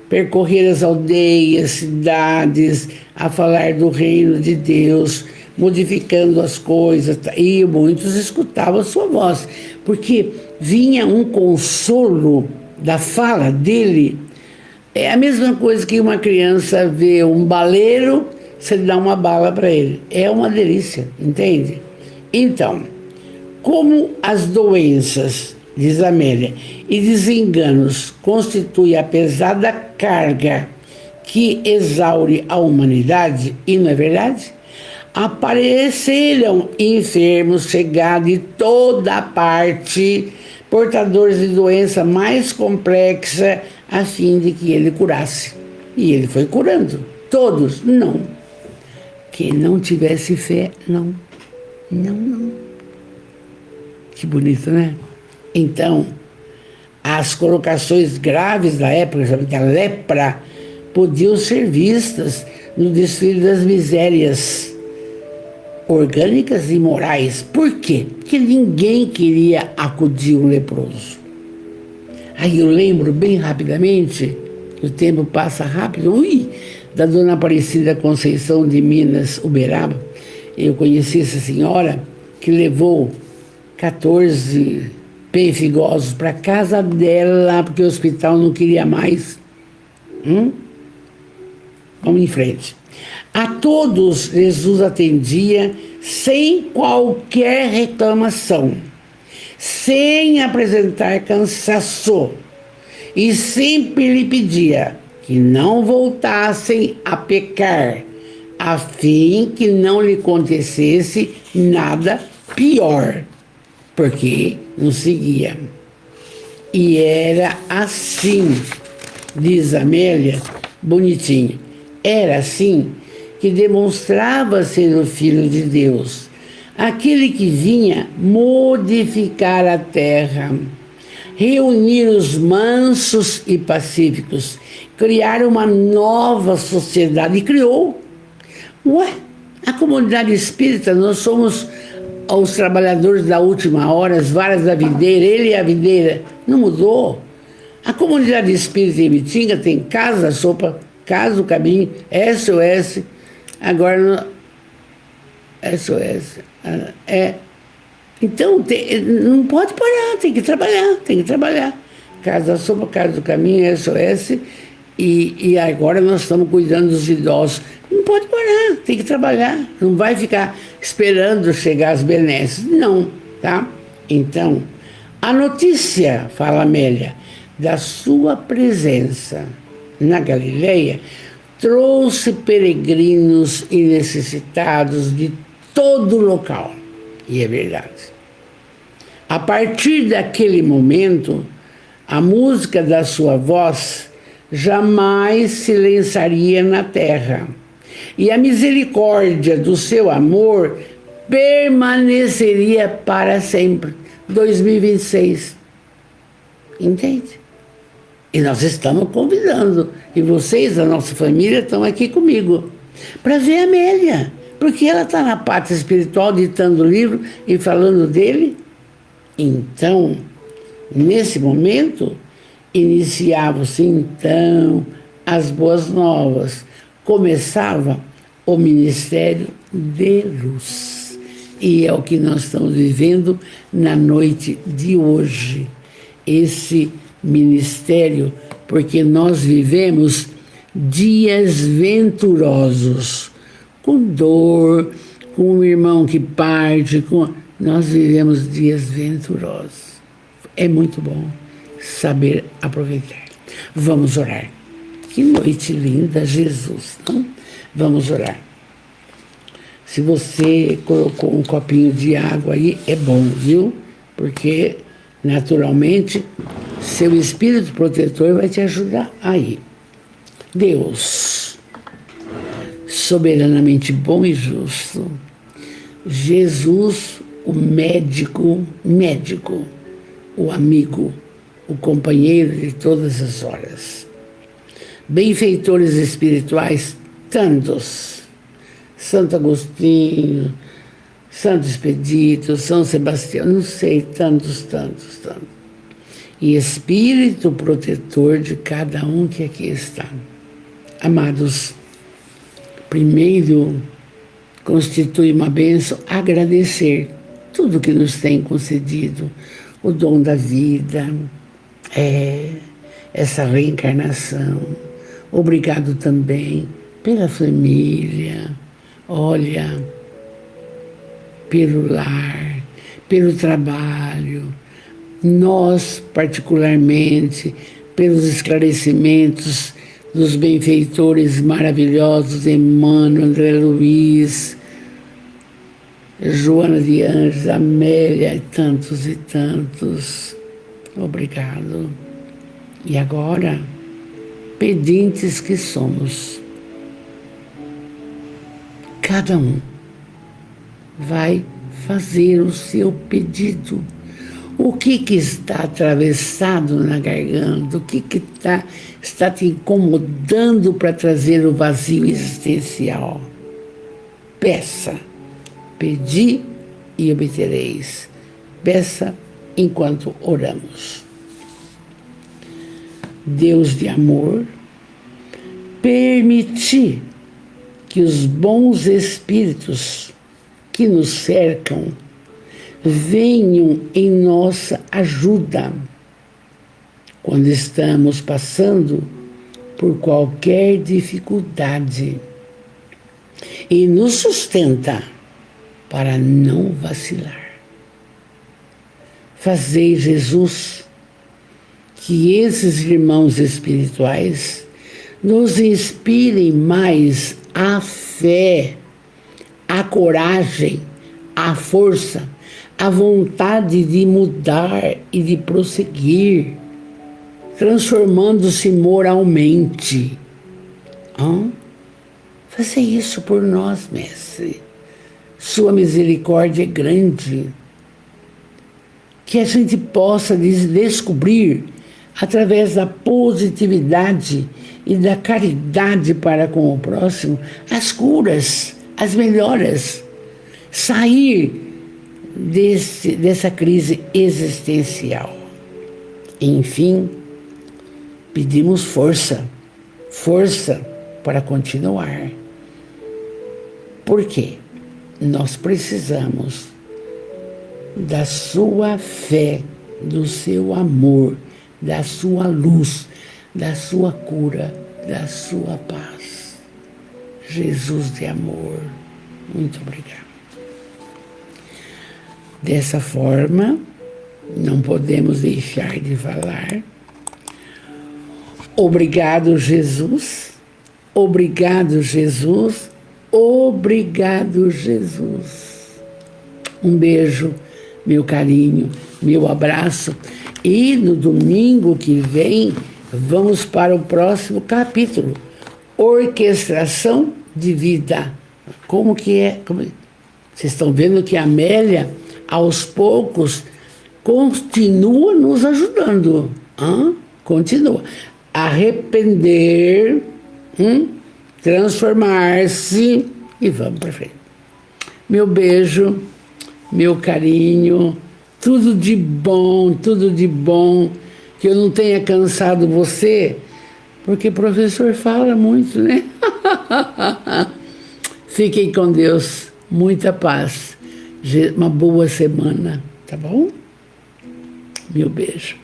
percorrer as aldeias, cidades, a falar do reino de Deus, modificando as coisas, e muitos escutavam a sua voz, porque vinha um consolo da fala dele. É a mesma coisa que uma criança vê um baleiro, você dá uma bala para ele. É uma delícia, entende? Então, como as doenças, diz Amélia, e desenganos constituem a pesada carga que exaure a humanidade, e não é verdade? Apareceram enfermos chegados de toda parte, portadores de doença mais complexa, a fim de que ele curasse. E ele foi curando. Todos, não. Quem não tivesse fé, não. Não. Que bonito, né? Então, as colocações graves da época, sabe, a lepra, podiam ser vistas no desfile das misérias orgânicas e morais. Por quê? Porque ninguém queria acudir o leproso. Aí eu lembro bem rapidamente, o tempo passa rápido, da Dona Aparecida Conceição de Minas, Uberaba. Eu conheci essa senhora que levou 14 pênfigosos para casa dela, porque o hospital não queria mais. Vamos em frente. A todos Jesus atendia sem qualquer reclamação, sem apresentar cansaço, e sempre lhe pedia que não voltassem a pecar, a fim que não lhe acontecesse nada pior, porque não seguia. E era assim, diz Amélia, bonitinho, era assim que demonstrava ser o Filho de Deus, aquele que vinha modificar a terra, reunir os mansos e pacíficos, criar uma nova sociedade, e criou. A comunidade espírita, nós somos os trabalhadores da última hora, as varas da videira, ele e a videira, não mudou. A comunidade espírita em Ibitinga tem Casa Sopa, Casa o Caminho, SOS, agora SOS, Então, não pode parar, tem que trabalhar. Casa Sopa, Casa do Caminho, SOS, e agora nós estamos cuidando dos idosos. Não pode parar, tem que trabalhar, não vai ficar esperando chegar as benesses, não, tá? Então, a notícia, fala Amélia, da sua presença na Galileia trouxe peregrinos e necessitados de todo o local. E é verdade. A partir daquele momento, a música da sua voz jamais silenciaria na terra, e a misericórdia do seu amor permaneceria para sempre. 2026. Entende? E nós estamos convidando, e vocês, a nossa família, estão aqui comigo, para ver a Amélia, porque ela está na parte espiritual, ditando o livro e falando dele. Então, nesse momento, iniciavam-se então as boas novas. Começava o ministério de luz. E é o que nós estamos vivendo na noite de hoje. Esse ministério, porque nós vivemos dias venturosos, com dor, com um irmão que parte, nós vivemos dias venturosos. É muito bom saber aproveitar. Vamos orar. Que noite linda, Jesus, não? Vamos orar. Se você colocou um copinho de água aí, é bom, viu? Porque, naturalmente, seu espírito protetor vai te ajudar aí. Deus, soberanamente bom e justo, Jesus, o médico, o amigo, o companheiro de todas as horas. Benfeitores espirituais, tantos, Santo Agostinho, Santo Expedito, São Sebastião, não sei, tantos. E Espírito protetor de cada um que aqui está. Amados, primeiro constitui uma bênção agradecer tudo que nos tem concedido, o dom da vida, essa reencarnação. Obrigado também pela família, olha, pelo lar, pelo trabalho, nós particularmente, pelos esclarecimentos dos benfeitores maravilhosos, Emmanuel, André Luiz, Joana de Anjos, Amélia e tantos. Obrigado. E agora, pedintes que somos, cada um vai fazer o seu pedido. O que está atravessado na garganta? O que está te incomodando para trazer o vazio existencial? Peça. Pedi e obtereis. Peça enquanto oramos. Deus de amor, permiti que os bons espíritos que nos cercam venham em nossa ajuda quando estamos passando por qualquer dificuldade e nos sustenta para não vacilar. Fazei, Jesus, que esses irmãos espirituais nos inspirem mais a fé, a coragem, a força, a vontade de mudar e de prosseguir, transformando-se moralmente. Fazer isso por nós, mestre. Sua misericórdia é grande. Que a gente possa descobrir, através da positividade e da caridade para com o próximo, as curas, as melhoras. Sair dessa crise existencial. Enfim, pedimos força para continuar. Por quê? Nós precisamos da sua fé, do seu amor, da sua luz, da sua cura, da sua paz. Jesus de amor, muito obrigado. Dessa forma, não podemos deixar de falar. Obrigado, Jesus. Obrigado, Jesus. Obrigado, Jesus. Um beijo, meu carinho, meu abraço. E no domingo que vem, vamos para o próximo capítulo. Orquestração de vida. Como que é? Vocês estão vendo que a Amélia, aos poucos, continua nos ajudando. Continua. Arrepender, transformar-se e vamos para frente. Meu beijo, meu carinho, tudo de bom, que eu não tenha cansado você, porque o professor fala muito, né? Fiquem com Deus, muita paz, uma boa semana, tá bom? Meu beijo.